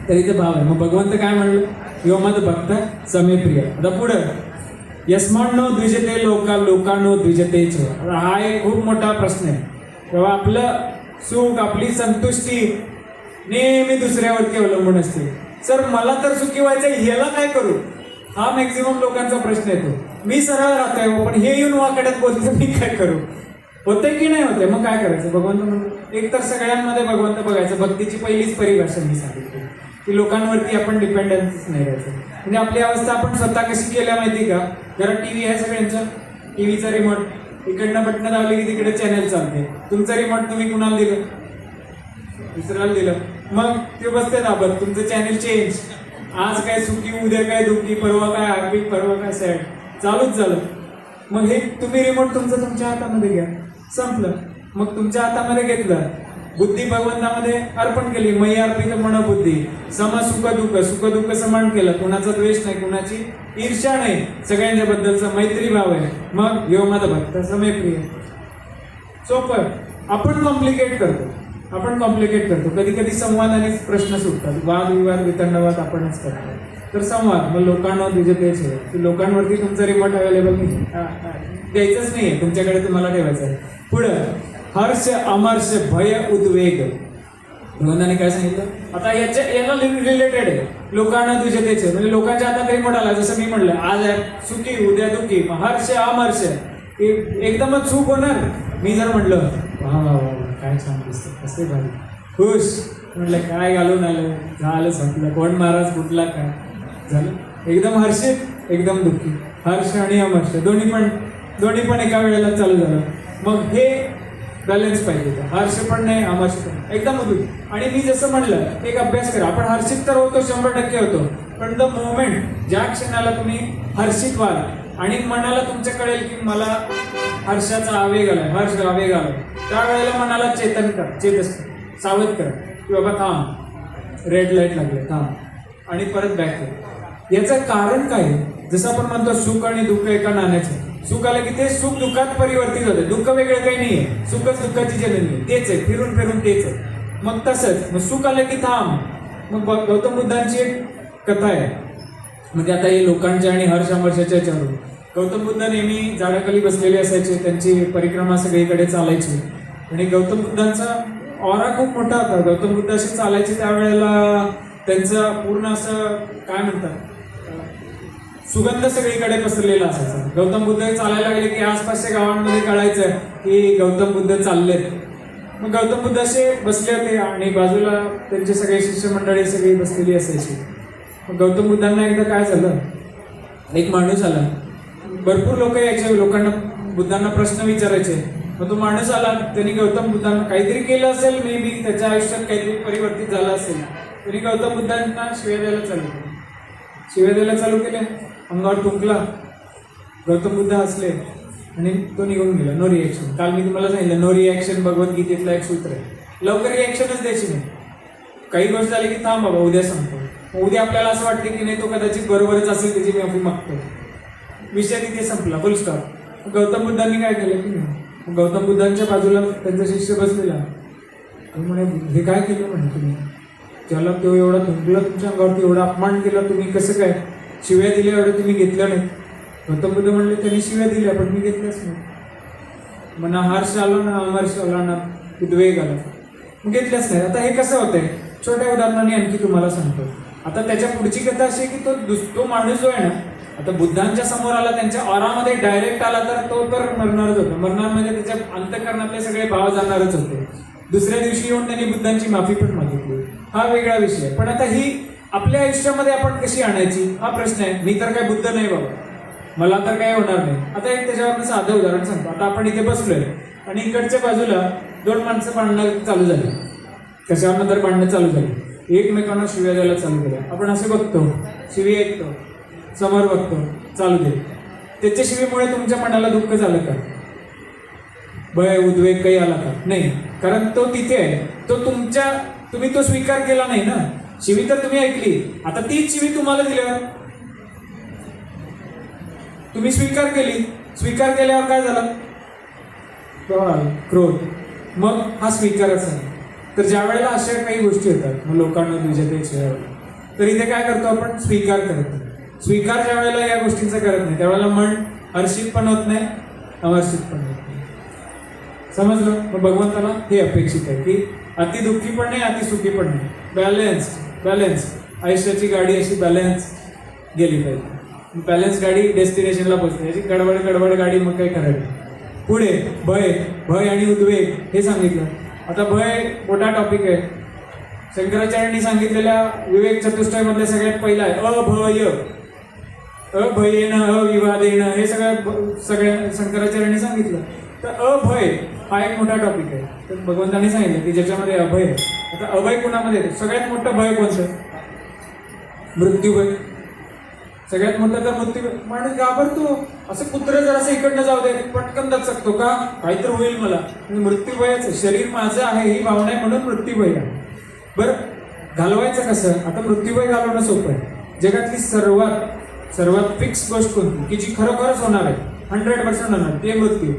तरी ते भाव आहे. मग भगवंत काय म्हणलं, योमद भक्त समे प्रिय. आता पुढं यस्मान्नो द्विजते लोकांनो द्विजतेच. हा एक खूप मोठा प्रश्न आहे. तेव्हा आपलं सुख, आपली संतुष्टी नेहमी दुसऱ्यावरती अवलंबून असते. सर मला तर सुखी व्हायचं, ह्याला काय करू, हा मॅक्झिमम लोकांचा प्रश्न येतो. मी सरळ राहतोय पण हे येऊन वाकड्यात बोलतो, मी काय करू. होते की नाही होते, मग काय करायचं. भगवंत म्हणतो एक तर सगळ्यांमध्ये भगवंत बघायचं. भक्तीची पहिलीच परिभाषा मी सांगितली की लोकांवरती आपण डिपेंडन्स नाही राहायचं. म्हणजे आपली अवस्था आपण स्वतः कशी केल्या माहिती का. जरा टीव्ही आहे सगळ्यांचं, टीव्हीचा रिमोट इकडनं बटणं दाबली की तिकडे चॅनल चालते. तुमचं रिमोट तुम्ही कुणाला दिलं, दुसऱ्याला दिलं, मग ते बसते दाबत. तुमचं चॅनल चेंज. आज काय सुखी, उद्या काय दुःखी, परवा काय हॅपी, परवा काय सॅड, चालूच झालं. मग हे तुम्ही रिमोट तुमच्या हातामध्ये घ्या, संपलं. मग तुमच्या हातामध्ये घेतलं, बुद्धी भगवंतामध्ये अर्पण केली. मय्यार्पित मनोबुद्धी. सम सुख दुःख, सुख दुःख समान केलं. कुणाचा द्वेष नाही, कुणाची ईर्ष्या नाही, सगळ्यांच्या बद्दलचा मैत्री भाव आहे. मग यो मद भक्त समे प्रिय. सोपं. आपण कॉम्प्लिकेट करतो. कधी कधी संवाद आणि प्रश्न सुटतात. वादविवाद वितंडवाद आपणच करतो. तर संवाद, मग लोकांना द्विजतेच आहे की लोकांवरती तुमचं रिमोट अवेलेबल नाही, द्यायचंच नाही आहे, तुमच्याकडे तुम्हाला ठेवायचं आहे. पुढं हर्ष अमर्ष भय उद्वेग. भगवंताने काय सांगितलं, आता याला रिलेटेड आहे. लोकांना द्विजतेच आहे म्हणजे लोकांच्या हातात रिमोट आला. जसं मी म्हणलं आज आहे सुखी, उद्या दुःखी, मग हर्ष अमर्ष एकदमच सुख होणार. मी जर म्हटलं वा वा वा काय छान दिसतं, कसे भारी, खुश, म्हटलं काय घालून आलं, झालं संपलं, कोण महाराज कुठला काय झालं, एकदम हर्षित, एकदम दुःखी. हर्ष आणि अमर्ष दोन्ही पण एका वेळेला चालू झालं. मग हे बॅलन्स पाहिजे. हर्ष पण नाही, अमर्ष पण एकदम दुःखी. आणि मी जसं म्हणलं एक अभ्यास करा. आपण हर्षित तर होतो, 100% होतो, पण द मोमेंट ज्या क्षणाला तुम्ही हर्षित व्हाल आणि मनाला तुमच्या कळेल की मला हर्षाचा आवेग आलाय, हर्ष आवेग आलाय, त्यावेळेला मनाला सावध करा की बाबा थांब, रेड लाईट लागले, थांब, आणि परत बॅक कर. याचं कारण काय आहे? जसं आपण म्हणतो सुख आणि दुःख एका नाण्याचं. सुख आलं की ते सुख दुःखात परिवर्तित होते. दुःख वेगळं काही नाहीये, सुखच दुःखाची जननी आहे, तेच आहे, फिरून फिरून तेच आहे. मग तसंच मग सुख आलं की थांब. मग गौतम बुद्धांची एक कथा आहे, म्हणजे आता हे लोकांच्या आणि हर्षामर्षाच्या याच्यावरून. गौतम बुद्ध नेहमी झाडाखाली बसलेले असायचे, त्यांची परिक्रमा सगळीकडे चालायची, आणि गौतम बुद्धांचा ऑरा खूप मोठा होता. गौतम बुद्ध असे चालायचे त्यावेळेला त्यांचं पूर्ण असं काय म्हणतात, सुगंध सगळीकडे पसरलेला असायचा. गौतम बुद्ध चालायला गेले की आसपासच्या गावांमध्ये कळायचं की गौतम बुद्ध चाललेत. मग गौतम बुद्ध असे बसले होते आणि बाजूला त्यांचे सगळे शिष्यमंडळी सगळी बसलेली असायची. मग गौतम बुद्धांना एकदा काय झालं, एक माणूस आला. भरपूर लोक यायचे, लोकांना बुद्धांना प्रश्न विचारायचे. मग तो माणूस आला, त्यांनी गौतम बुद्धांना काहीतरी केलं असेल, मे बी त्याच्या आयुष्यात काहीतरी परिवर्तित झालं असेल, त्यांनी गौतम बुद्धांना शिव्या द्यायला चालू केले. शिव्या द्यायला चालू केले, अंगावर टुंकला. गौतम बुद्ध हसले आणि तो निघून गेला. No reaction. काल मी तुम्हाला सांगितलं, नो रिॲक्शन भगवद्गीतेतलं एक सूत्र आहे. लवकर रिॲक्शनच द्यायची नाही. काही गोष्ट झाली की थांब बाबा, उद्या सांगतो. उद्या आपल्याला असं वाटते की नाही तो कदाचित बरोबरच असेल, त्याची माफी मागतो, विषय तिथे संपला, फुल स्टॉप. गौतम बुद्धांनी काय केलं की नाही, गौतम बुद्धांच्या बाजूला त्यांचा शिष्य बसलेला. म्हणे हे काय केलं म्हणे तुम्ही, त्याला तो एवढा धुंकला, तुमच्या अंगावरती एवढा अपमान केला तुम्ही, कसं काय, शिव्या दिल्या एवढं तुम्ही घेतल्या नाही. गौतम बुद्ध म्हणले त्यांनी शिव्या दिल्या पण मी घेतल्याच नाही. मना हर्ष आला ना, अमर्ष आला ना, उद्वेग आला, घेतल्याच नाही. आता हे कसं होतंय, छोट्या उदाहरणाने आणखी तुम्हाला सांगतो. आता त्याच्या पुढची कथा अशी आहे की तो माणूस जो आहे ना, आता बुद्धांच्या समोर आला, त्यांच्या ऑरामध्ये डायरेक्ट आला तर तो तर मरणारच होता. मरणार म्हणजे त्याच्या अंतःकरणातले सगळे भाव जाणारच होते. दुसऱ्या दिवशी येऊन त्यांनी बुद्धांची माफी पण मागितली, हा वेगळा विषय. पण आता ही आपल्या आयुष्यामध्ये आपण कशी आणायची हा प्रश्न आहे. मी तर काय बुद्ध नाही बाबा, मला तर काय होणार नाही. आता एक त्याच्यावर साधं उदाहरण सांगतो. आता आपण इथे बसलोय आणि इकडच्या बाजूला दोन माणसं भांडणं चालू झाली. कशावर तर भांडणं चालू झाली, एकमेकांना शिव्या द्यायला चालू केल्या. आपण असे बघतो, शिवी ऐकतो, समोर बघतो, चालू दे. त्याच्या शिवीमुळे तुमच्या मनाला दुःख झालं का, भय उद्वेग काही आला का? नाही, कारण तो तिथे आहे. तो तुम्ही तो स्वीकार केला नाही ना. शिवी तर तुम्ही ऐकली, आता तीच शिवी तुम्हाला दिल्यावर तुम्ही स्वीकार केली. स्वीकार केल्यावर काय झालं, क्रोध. मग हा स्वीकारच आहे. तर ज्या वेळेला अशा काही गोष्टी होतात, मग लोकांना दुजते, तर इथे काय करतो आपण, स्वीकार करतो. स्वीकार ज्या वेळेला या गोष्टींचा करत नाही त्यावेळेला मन हर्षित पण होत नाही, अमर्षित पण होत नाही. समजलं? मग भगवंताला हे अपेक्षित आहे की अति दुःखी पण नाही, अति सुखी पण नाही, बॅलन्स. आयुष्याची गाडी अशी बॅलन्स गेली पाहिजे. बॅलन्स गाडी डेस्टिनेशनला पोहोचते. याची गडबड गाडी मग काय करायची. पुढे भय आणि उद्वेग हे सांगितलं. आता भय मोठा टॉपिक आहे. शंकराचार्यांनी सांगितलेल्या विवेक चतुष्टयमधल्या सगळ्यात पहिला आहे अभयेन अविवादेन. हे सगळ्या शंकराचार्यांनी सांगितलं. तर अभय हा एक मोठा टॉपिक आहे. तर भगवंतांनी सांगितलं की ज्याच्यामध्ये अभय आहे. आता अभय कुणामध्ये येतं, सगळ्यात मोठं भय कोणतं, मृत्यूभय. सगळ्यात मोठं तर मृत्यू. माणूस घाबरतो, असं कुत्र जर असं इकडनं जाऊ दे पटकन दचकतो का, काहीतरी होईल मला. मृत्यूभयाचं शरीर माझं आहे ही भावना आहे म्हणून मृत्यूभय आहे. बरं घालवायचं कसं, आता मृत्यूभय घालवणं सोपं आहे. जगातली सर्वात फिक्स गोष्ट कोणती की जी खरोखरच होणार आहे, 100% होणार, ते मृत्यू,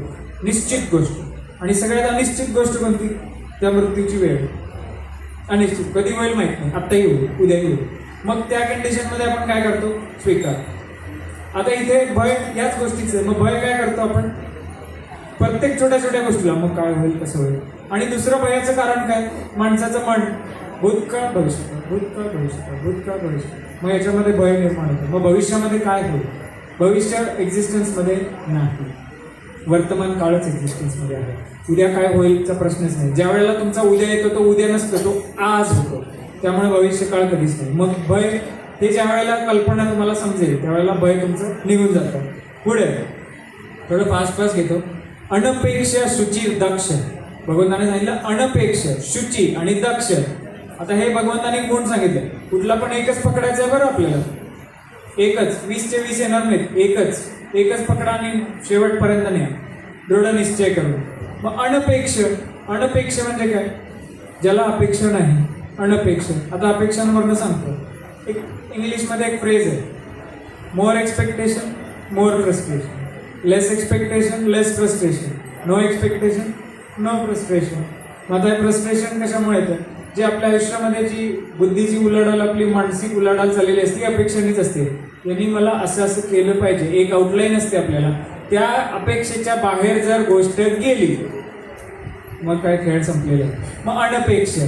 निश्चित गोष्ट. आणि सगळ्यात अनिश्चित गोष्ट कोणती, त्या मृत्यूची वेळ अनिश्चित, कधी होईल माहित नाही, आत्ताही होईल, उद्याही होईल. मग त्या कंडिशनमध्ये आपण काय करतो, स्वीकार. आता इथे भय याच गोष्टीचं. मग भय काय करतो आपण, प्रत्येक छोट्या गोष्टीला मग काय होईल, कसं होईल. आणि दुसरं भयाचं कारण काय, माणसाचं मन भूतकाळ भविष्यकाळ. मग याच्यामध्ये भय निर्माण होतं. मग भविष्यामध्ये काय होईल, भविष्य एक्झिस्टन्समध्ये नाही, वर्तमान काळच एक्झिस्टन्समध्ये आहे. उद्या काय होईलचा प्रश्नच नाही. ज्या वेळेला तुमचा उद्या येतो तो उद्या नसतो, तो आज होतो. त्यामुळे भविष्यकाळ कधीच नाही. मग भय हे ज्या वेळेला कल्पना तुम्हाला समजेल त्यावेळेला भय तुमचं निघून जातं. पुढे थोडं फास्ट घेतो. अनपेक्ष शुची दक्ष. भगवंताने सांगितलं अनपेक्ष, शुची आणि दक्ष. आता हे भगवंताने गुण सांगितले. कुठला पण एकच पकडायचं आहे बरं आपल्याला, एकच. 20चे 20 येणार नाहीत, एकच. एकच पकडा आणि शेवटपर्यंत न्या, दृढ निश्चय करून. मग अनपेक्ष, अनपेक्ष म्हणजे काय? ज्याला अपेक्षा नाही, अनपेक्ष. आता अपेक्षांवरनं सांगतो. एक इंग्लिशमध्ये एक फ्रेज आहे, more expectation more frustration, less expectation less frustration, no expectation no frustration. मग आता फ्रस्ट्रेशन कशामुळे येतं? जे आपल्या आयुष्यामध्ये जी बुद्धीची उलाढाल, आपली मानसिक उलाढाल चाललेली असते, अपेक्षांनीच असते. यांनी मला असं असं केलं पाहिजे, एक आउटलाईन असते आपल्याला. त्या अपेक्षेच्या बाहेर जर गोष्ट गेली मग काय, खेळ संपलेला आहे. मग अनपेक्ष,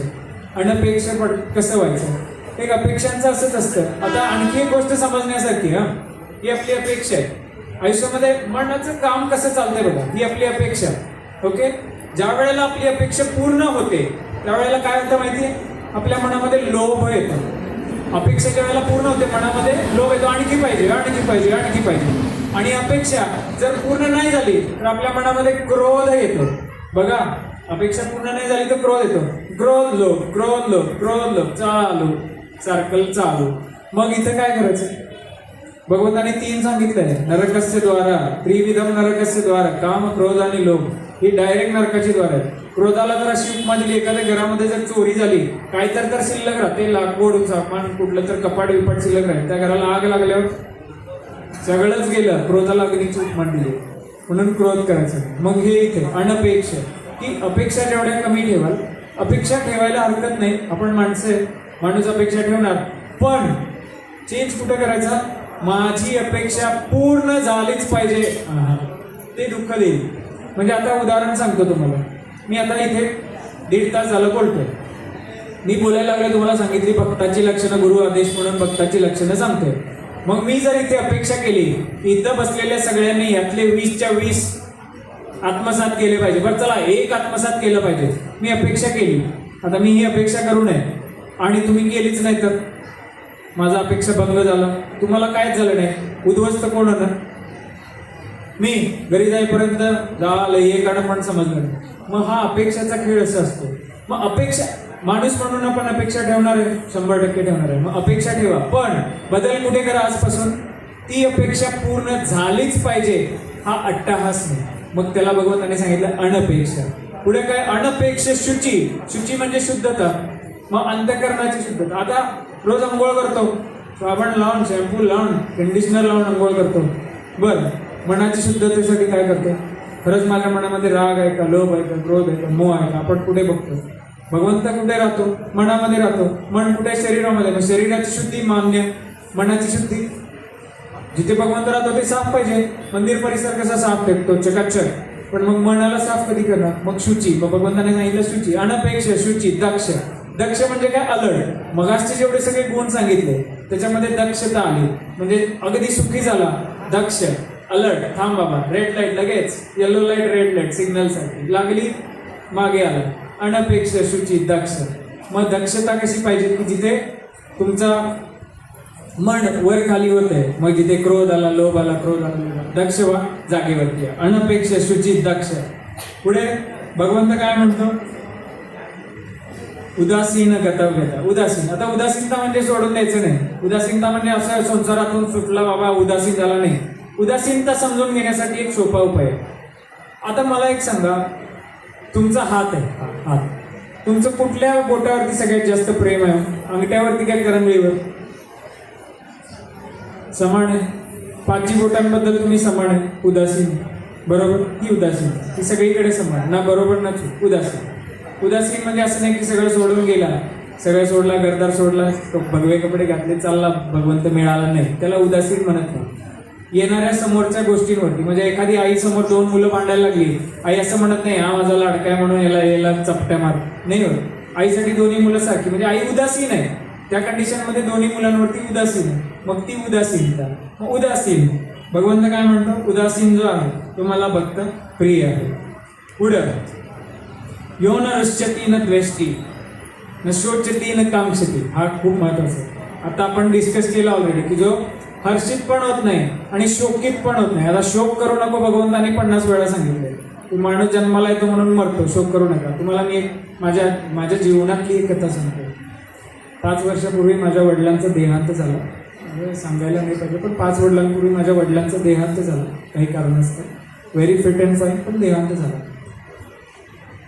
अनपेक्ष कसं व्हायचं? एक अपेक्षांचं असंच असतं. आता आणखी एक गोष्ट समजण्यासारखी, ही आपली अपेक्षा आहे आयुष्यामध्ये. मनाचं काम कसं चालतंय बघा, ही आपली अपेक्षा. ओके, ज्या वेळेला आपली अपेक्षा पूर्ण होते त्यावेळेला काय होतं माहिती आहे? आपल्या मनामध्ये लोभ येतो. अपेक्षा ज्या वेळेला पूर्ण होते मनामध्ये लोभ येतो, आणखी पाहिजे आणखी पाहिजे आणखी पाहिजे. आणि अपेक्षा जर पूर्ण नाही झाली तर आपल्या मनामध्ये क्रोध येतो. बघा, अपेक्षा पूर्ण नाही झाली तर क्रोध येतो. क्रोध लोभ, क्रोध लोभ, क्रोध लोभ, चालू सारखं चालू. मग इथं काय करायचं? भगवंताने 3 सांगितलंय, नरकस्य द्वारा, त्रिविधम नरकस्य द्वारा, काम क्रोध आणि लोभ. ही डायरेक्ट नरकाची द्वार आहे. क्रोधाला जर अशी उपमा दिली, एखाद्या घरामध्ये जर चोरी झाली, काहीतरी तर शिल्लक राहते, लाकूड सामान कुठलं तर कपाट विपाट शिल्लक राहते, त्या घराला आग लागल्यावर सगळंच गेलं. क्रोधाला अग्नीची उपमा दिली, म्हणून क्रोध करायचं. मग हे इथे अनपेक्ष, की अपेक्षा जेवढ्या कमी ठेवाल, अपेक्षा ठेवायला हरकत नाही. आपण माणसं आहे, माणूस अपेक्षा ठेवणार, पण चेंज कुठं करायचा? माझी अपेक्षा पूर्ण झालीच पाहिजे, ते दुःख देईल. म्हणजे आता उदाहरण सांगतो तुम्हाला. मी आता इथे 1.5 तास झालं बोलतोय. मी बोलायला लागले, तुम्हाला सांगितली भक्ताची लक्षणं, गुरु आदेश म्हणून भक्ताची लक्षणं सांगतोय. मग मी जर इथे अपेक्षा केली, इथं बसलेल्या सगळ्यांनी यातले 20च्या 20 आत्मसात केले पाहिजे. बरं चला, एक आत्मसात केलं पाहिजे. मी अपेक्षा केली, आता मी ही अपेक्षा करू नये आणि तुम्ही केलीच नाही तर माझा अपेक्षा भंग झाला. तुम्हाला कायच झालं नाही, उद्ध्वस्त कोण होणार? मी. घरी जाईपर्यंत झालं एक पण समजलं नाही. मग हा अपेक्षाचा खेळ असा असतो. मग अपेक्षा, माणूस म्हणून आपण अपेक्षा ठेवणार आहे, 100% ठेवणार आहे. मग अपेक्षा ठेवा, पण बदल कुठे करा आजपासून? ती अपेक्षा पूर्ण झालीच पाहिजे, हा अट्टहास नाही. मग त्याला भगवंताने सांगितलं अनपेक्षा. पुढे काय? अनपेक्ष शुची. शुची म्हणजे शुद्धता. मग अंतःकरणाची शुद्धता. आता रोज अंघोळ करतो, साबण लावून, शॅम्पू लावून, कंडिशनर लावून अंघोळ करतो. बरं, मनाची शुद्धतेसाठी काय करतो? खरंच माझ्या मनामध्ये राग आहे का, लोभ आहे का, क्रोध आहे का, मोह आहे का? आपण कुठे बघतो? भगवंत कुठे राहतो? मनामध्ये राहतो. मन कुठे? शरीरामध्ये. मग शरीराची शुद्धी मान्य, मनाची शुद्धी. जिथे भगवंत राहतो ते साफ पाहिजे. मंदिर परिसर कसा साफ ठेवतो, चकाचक, पण मग मनाला साफ कधी करणार? मग शुची. मग भगवंताने सांगितलं शुची, अनपेक्ष, शुची, दक्ष. दक्ष म्हणजे काय? अलर्ट. मगासचे जेवढे सगळे गुण सांगितले त्याच्यामध्ये दक्षता आली, म्हणजे अगदी सुखी झाला. दक्ष, अलर्ट, थांब बाबा, रेड लाईट लगेच, येलो लाईट, रेड लाईट सिग्नलसाठी लागली, मागे आला. अनपेक्ष, शुची, दक्ष. मग दक्षता कशी पाहिजे? की जिथे तुमचा मन वर खाली होत आहे, मग जिथे क्रोध आला, लोभ आला, क्रोध आला, दक्ष व्हा, जागेवरती. अनपेक्ष, शुची, दक्ष. पुढे भगवंत काय म्हणतो? उदासीन गतव्यता. उदासीन. आता उदासीनता म्हणजे सोडून द्यायचं नाही. उदासीनता म्हणजे असं संसारातून सुटला बाबा, उदासीन झाला नाही. उदासीनता समजून घेण्यासाठी एक सोपा उपाय आहे. आता मला एक सांगा, तुमचा हात आहे, हात, तुमचं कुठल्या बोटावरती सगळ्यात जास्त प्रेम आहे? अंगठ्यावरती काय, करंगळीवर? समान आहे. 5 बोटांबद्दल तुम्ही समान आहे, उदासीन. बरोबर? ही उदासीन, ती सगळीकडे समान, ना बरोबर ना चूक. उदासीन. उदासीन म्हणजे असं नाही की सगळं सोडून गेला, सगळं सोडला, घरदार सोडला, भगवे कपडे घातले, चालला, भगवंत मिळाला नाही, त्याला उदासीन म्हणत नाही. येणाऱ्या समोरच्या गोष्टींवरती, म्हणजे एखादी आई समोर 2 मुलं भांडायला लागली, आई असं म्हणत नाही हा माझा लाडका आहे म्हणून याला चपट्या मार, नाही होत. आईसाठी दोन्ही मुलं सारखी, म्हणजे आई उदासीन आहे त्या कंडिशनमध्ये, दोन्ही मुलांवरती उदासीन आहे. मग ती उदासीनता. मग उदासीन, भगवंत काय म्हणतो? उदासीन जो आहे तो मला भक्त प्रिय आहे. पुढं, यो न रुच्यती न द्वेष्टी न शोचती न कांक्षती. हा खूप महत्वाचा आहे. आता आपण डिस्कस केला ऑलरेडी की जो हर्षित पण होत नाही आणि शोकित पण होत नाही. आता शोक करू नको, भगवंताने 50 वेळा सांगितलंय. तू माणूस जन्माला येतो म्हणून मरतो, शोक करू नका. तुम्हाला मी एक माझ्या जीवनातली एक कथा सांगतो. 5 वर्षापूर्वी माझ्या वडिलांचा देहांत झाला. म्हणजे सांगायला नाही पाहिजे, पण 5 वडिलांपूर्वी माझ्या वडिलांचा देहांत झाला काही कारणास्तव. व्हेरी फिट अँड फाईन, पण देहांत झाला.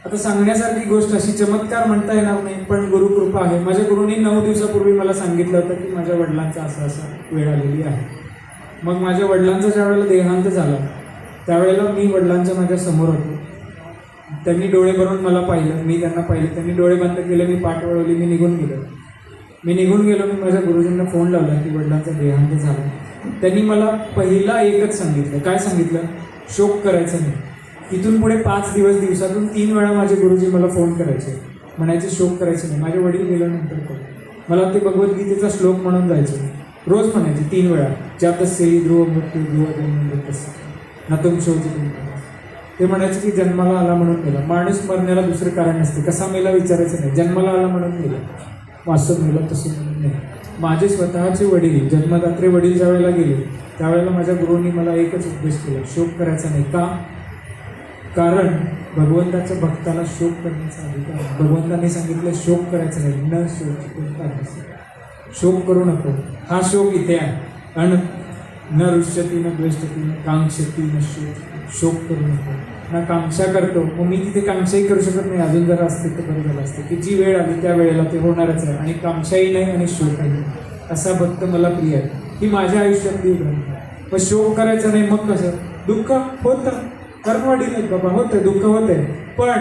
आता सांगण्यासारखी गोष्ट अशी चमत्कार म्हणता येणार नाही, पण गुरुकृपा आहे. माझ्या गुरुंनी 9 दिवसापूर्वी मला सांगितलं होतं की माझ्या वडिलांचा असा वेळ आलेली आहे. मग माझ्या वडिलांचा ज्या वेळेला देहांत झाला त्यावेळेला मी वडिलांच्या माझ्या समोर होतो. त्यांनी डोळे भरून मला पाहिलं, मी त्यांना पाहिलं. त्यांनी डोळे बंद केले, मी पाठ वळवली, मी निघून गेलो. मी माझ्या गुरुजींना फोन लावला की वडिलांचा देहांत झाला. त्यांनी मला पहिला एकच सांगितलं. काय सांगितलं? शोक करायचा नाही. इथून पुढे 5 दिवस दिवसातून 3 वेळा माझे गुरुजी मला फोन करायचे, म्हणायचे शोक करायचे नाही. माझे वडील गेल्यानंतर पण मला ते भगवद्गीतेचा श्लोक म्हणून जायचे, रोज म्हणायचे 3 वेळा. जातस्य ध्रुव मृत्यू ध्रुव न तुम शोची. ते म्हणायचे की जन्माला आला म्हणून मेला. माणूस मरण्याला दुसरं कारण नसते. कसा मेला विचारायचं नाही, जन्माला आला म्हणून मेला. वास्तव मेला तसं म्हणून नाही. माझे स्वतःचे वडील, जन्मदात्रे वडील ज्या वेळेला गेले त्यावेळेला माझ्या गुरूंनी मला एकच उपदेश केला, शोक करायचा नाही. का? कारण भगवंताच्या भक्ताला शोक करण्याचा अधिकार आहे. भगवंतांनी सांगितलं शोक करायचं नाही, न शोक. शोक करू नको. हा शोक इथे आहे. अन न रुष्यती न द्वेष्टती न कांक्षती न शोक करू नको. ना कांक्षा करतो, मग मी तिथे कांक्षाही करू शकत नाही. अजून जरा असते तर बरं झालं असतं की जी वेळ आली त्या वेळेला ते होणारच आहे. आणि कांक्षाही नाही आणि शोकही नाही. असा भक्त मला प्रिय आहे. ही माझ्या आयुष्यातली उदाहरण. मग शोक करायचं नाही. मग कसं? दुःख होतं, कर्मवाडी नाही बाबा, होतं दुःख होतंय. पण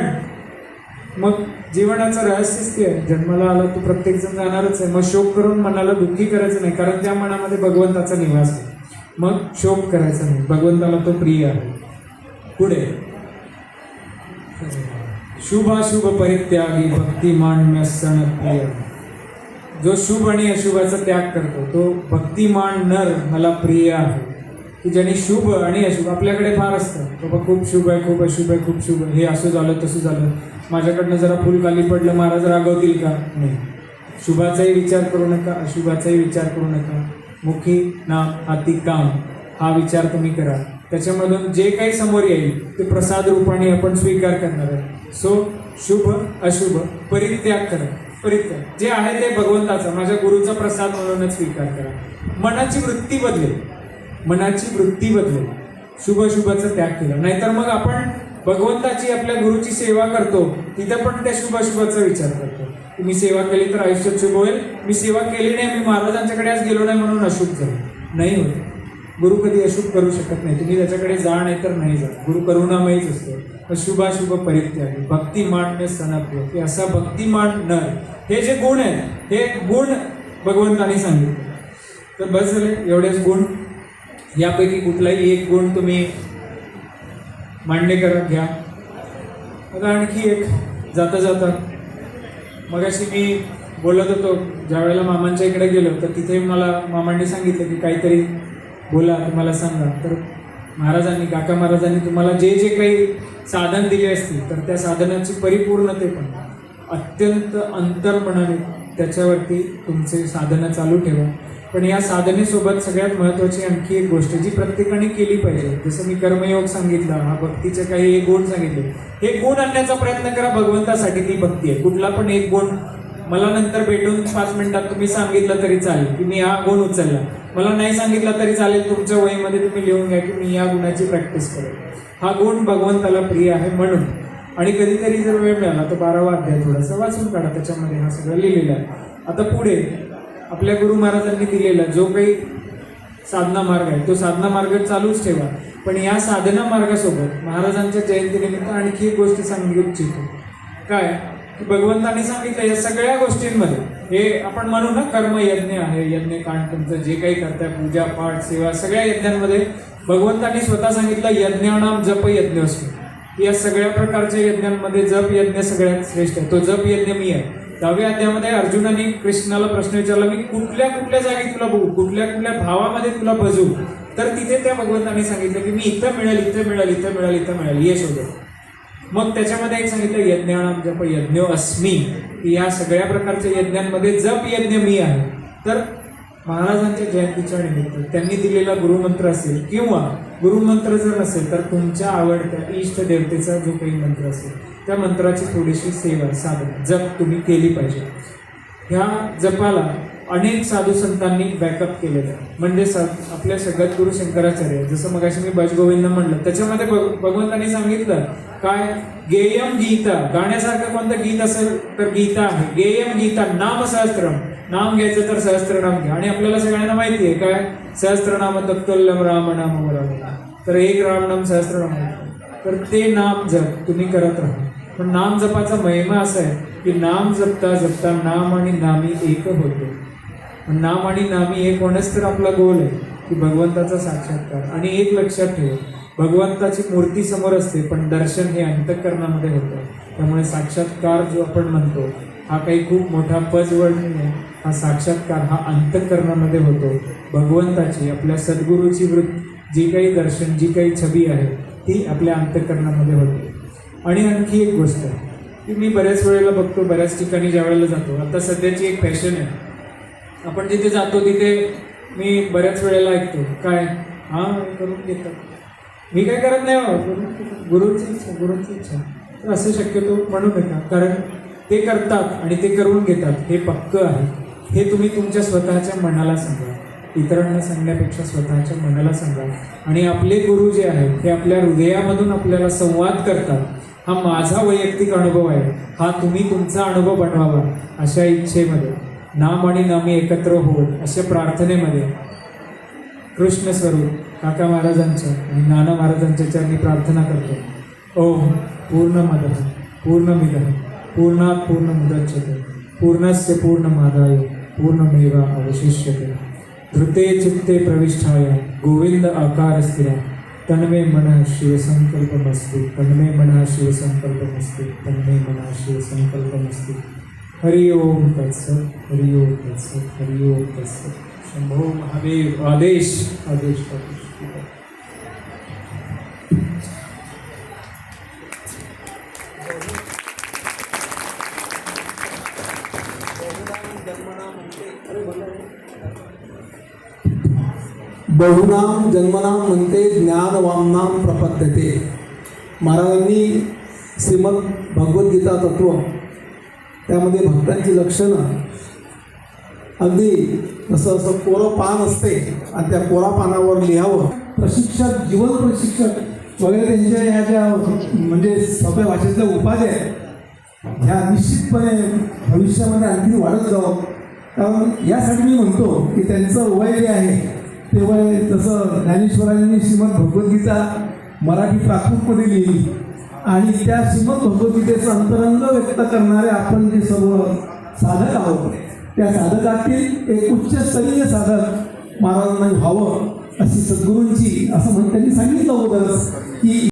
मग जीवनाचं रहस्यच ते आहे. जन्माला आला तो प्रत्येकजण जाणारच आहे. मग शोक करून मनाला दुःखी करायचं नाही, कारण त्या मनामध्ये भगवंताचा निवास आहे. मग शोक करायचा नाही. भगवंताला तो प्रिय आहे. पुढे शुभाशुभ परित्यागी भक्तिमान्य सण प्रिय. जो शुभ आणि अशुभाचा त्याग करतो तो भक्तिमान नर मला प्रिय आहे. की ज्याने शुभ आणि अशुभ, आपल्याकडे फार असतं बाबा, खूप शुभ आहे, खूप अशुभ आहे, खूप शुभ आहे, हे असं झालं तसं झालं, माझ्याकडनं जरा फुल खाली पडलं, महाराज रागवतील का? नाही. शुभाचाही विचार करू नका, अशुभाचाही विचार करू नका. मुखी ना हाती काम हा विचार तुम्ही करा. त्याच्यामधून जे काही समोर येईल ते प्रसाद रूपाने आपण स्वीकार करणार आहे. सो शुभ अशुभ परित्याग करा. परित्याग जे आहे ते भगवंताचा, माझ्या गुरुचा प्रसाद म्हणूनच स्वीकार करा. मनाची वृत्ती बदलेल, मनाची वृत्ती बदलेल. शुभ शुभाचा त्याग केला. नाहीतर मग आपण भगवंताची, आपल्या गुरुची सेवा करतो तिथे पण त्या शुभाशुभाचा विचार करतो. मी सेवा केली तर आयुष्यात शुभ होईल, मी सेवा केली नाही, मी महाराजांच्याकडे आज गेलो नाही म्हणून अशुभ झालं. नाही होत. गुरु कधी अशुभ करू शकत नाही. तुम्ही त्याच्याकडे जा नाही तर नाही जा. गुरु करुणामयच असतो. शुभाशुभ परित्यागी भक्तिमान सनाप्रिय. की असा भक्तिमान नर, हे जे गुण आहेत हे गुण भगवंताने सांगितले. तर बस झाले एवढेच गुण. यापैकी कुठलाही एक गुण तुम्ही मान्य करा, घ्या. आता आणखी एक जाता जाता, मगाशी मी बोलत होतो ज्या वेळेला मामांच्या इकडे गेलो तर तिथे मला मामांनी सांगितलं की काहीतरी बोला, तुम्हाला सांगा. तर महाराजांनी, काका महाराजांनी तुम्हाला जे जे काही साधन दिले असतील तर त्या साधनाची परिपूर्णतेपण अत्यंत अंतर्मनाने त्याच्यावरती तुमचे साधनं चालू ठेवा. पण या साधनेसोबत सगळ्यात महत्त्वाची आणखी एक गोष्ट जी प्रत्येकाने केली पाहिजे. जसं मी कर्मयोग सांगितला, हा भक्तीचे काही एक गुण सांगितले, हे गुण आणण्याचा प्रयत्न करा. भगवंतासाठी ती भक्ती आहे. कुठला पण एक गुण मला नंतर भेटून 5 मिनिटात तुम्ही सांगितलं तरी चालेल की मी हा गुण उचलला. मला नाही सांगितलं तरी चालेल, तुमच्या वहीमध्ये तुम्ही लिहून घ्या की मी या गुणाची प्रॅक्टिस करेल. हा गुण भगवंताला प्रिय आहे म्हणून. आणि कधीतरी जर वेळ मिळाला तर 12वा अध्याय थोडासा वाचून काढा, त्याच्यामध्ये हा सगळं लिहिलेला आहे. आता पुढे आपल्या गुरु महाराजांनी दिलेला जो काही साधना मार्ग आहे तो साधना मार्ग चालूच ठेवा. पण या साधना मार्गासोबत महाराजांच्या जयंतीनिमित्त आणखी एक गोष्ट सांगू इच्छितो. काय की भगवंतांनी सांगितलं या सगळ्या गोष्टींमध्ये, हे आपण म्हणू ना कर्मयज्ञ आहे, यज्ञकांड तुमचं जे काही करताय, पूजा पाठ सेवा, सगळ्या यज्ञांमध्ये भगवंतांनी स्वतः सांगितलं यज्ञानाम जप यज्ञोस्मी. या सगळ्या प्रकारच्या यज्ञांमध्ये जप यज्ञ सगळ्यात श्रेष्ठ आहे. तो जप यज्ञ मी आहे. 10व्या अध्यायामध्ये अर्जुनाने कृष्णाला प्रश्न विचारला, मी कुठल्या कुठल्या जागी तुला बघू, कुठल्या कुठल्या भावामध्ये तुला भजू. तर तिथे त्या भगवंतांनी सांगितलं की मी इथं मिळेल, इथं मिळेल, इथं मिळेल, इथं मिळेल, ये शोधत. मग त्याच्यामध्ये एक सांगितलं यज्ञानाम जप यज्ञो अस्मी. या सगळ्या प्रकारच्या यज्ञांमध्ये जप यज्ञ मी आहे. तर महाराजांच्या जयंतीच्या निमित्त त्यांनी दिलेला गुरुमंत्र असेल किंवा गुरुमंत्र जर नसेल तर तुमच्या आवडत्या इष्ट देवतेचा जो काही मंत्र असेल त्या मंत्राची थोडीशी सेवा, साधना, जप तुम्ही केली पाहिजे. ह्या जपाला अनेक साधू संतांनी बॅकअप केलेलं आहे. म्हणजे आपल्या सद्गुरू शंकराचार्य, जसं मगाशी मी भजगोविंद म्हणलं, त्याच्यामध्ये भगवंतांनी सांगितलं काय, गेयम गीता, गाण्यासारखं कोणतं गीत असेल तर गीता आहे. गेयम गीता नाम सहस्त्रम, नाम घ्यायचं तर सहस्त्रनाम घ्या. आणि आपल्याला सगळ्यांना माहिती आहे काय, सहस्त्रनाम तत्तुल्यम राम नाम वराम, तर एक राम नाम सहस्त्रनाम, तर ते नाम जप तुम्ही करत राहा. पण नाम जपाचा महिमा असा आहे की नाम जपता जपता नाम आणि नामी एक होते. नाम आणि नामी एक होणंच तर आपला गोल आहे की भगवंताचा साक्षात्कार. आणि एक लक्षात ठेव, भगवंताची मूर्ती समोर असते पण दर्शन हे अंतःकरणामध्ये होतं. त्यामुळे साक्षात्कार जो आपण म्हणतो हा काही खूप मोठा पजवर्ड नाही आहे. हा साक्षात्कार हा अंतःकरणामध्ये होतो. भगवंताची, आपल्या सद्गुरूची जी काही दर्शन, जी काही छबी आहे ती आपल्या अंतःकरणामध्ये होते. आणि आणखी एक गोष्ट आहे की मी बऱ्याच वेळेला बघतो, बऱ्याच ठिकाणी ज्या वेळेला जातो, आता सध्याची एक फॅशन आहे, आपण जिथे जातो तिथे मी बऱ्याच वेळेला ऐकतो काय, हां करून घेतात, मी काय करत नाही बाबा, गुरुची इच्छा, गुरुची इच्छा. तर असं शक्यतो म्हणू नका, कारण ते करतात आणि ते करून घेतात हे पक्कं आहे. हे तुम्ही तुमच्या स्वतःच्या मनाला सांगा, इतरांना सांगण्यापेक्षा स्वतःच्या मनाला सांगा. आणि आपले गुरु जे आहेत ते आपल्या हृदयामधून आपल्याला संवाद करतात. हा माझा वैयक्तिक अनुभव आहे, हा तुम्ही तुमचा अनुभव बनवावा. अशा इच्छेमध्ये नाम आणि नामी एकत्र होत अशा प्रार्थनेमध्ये कृष्ण स्वरूप काका महाराजांच्या आणि नाना महाराजांच्या चरणी प्रार्थना करतो. ओम पूर्णमदः पूर्णमिदः पूर्णात् पूर्णमुदच्यते पूर्णस्य पूर्णमादाय पूर्णमेवावशिष्यते धृते चित्ते प्रविष्ठाय गोविंद आकार स्थिरा तन्मे मनः शिवसंकल्पमस्तु तन्मे मनः शिवसंकल्पमस्तु तन्मे मनः शिवसंकल्पमस्तु. हरि ओम तत्सत्, हरि ओम तत्सत्, हरि ओम तत्सत्. शंभो महादेव. आदेश आदेश आदेश. बहुनाम जन्मनाम म्हणते ज्ञान वामनाम प्रपद्यते. महाराजांनी श्रीमद भगवद्गीता तत्व त्यामध्ये भक्तांची लक्षणं अगदी जसं कोरं पान असते आणि त्या कोरा पानावर लिहावं. प्रशिक्षक, जीवन प्रशिक्षक वगैरे त्यांच्या ह्या ज्या म्हणजे सोप्या भाषेतल्या उपाध्या आहेत ह्या निश्चितपणे भविष्यामध्ये आणखी वाढत जावं. कारण यासाठी मी म्हणतो की त्यांचं वय जे आहे ते वय, जसं ज्ञानेश्वरांनी श्रीमद भगवद्गीता मराठी प्राकृतमध्ये लिहिली आणि त्या श्रीमद भगवद्गीतेचं अंतरंग व्यक्त करणारे आपण जे सर्व साधक आहोत त्या साधकातील एक उच्चस्तरीय साधक महाराजांना व्हावं अशी सद्गुरूंची, असं त्यांनी सांगितलं होतं की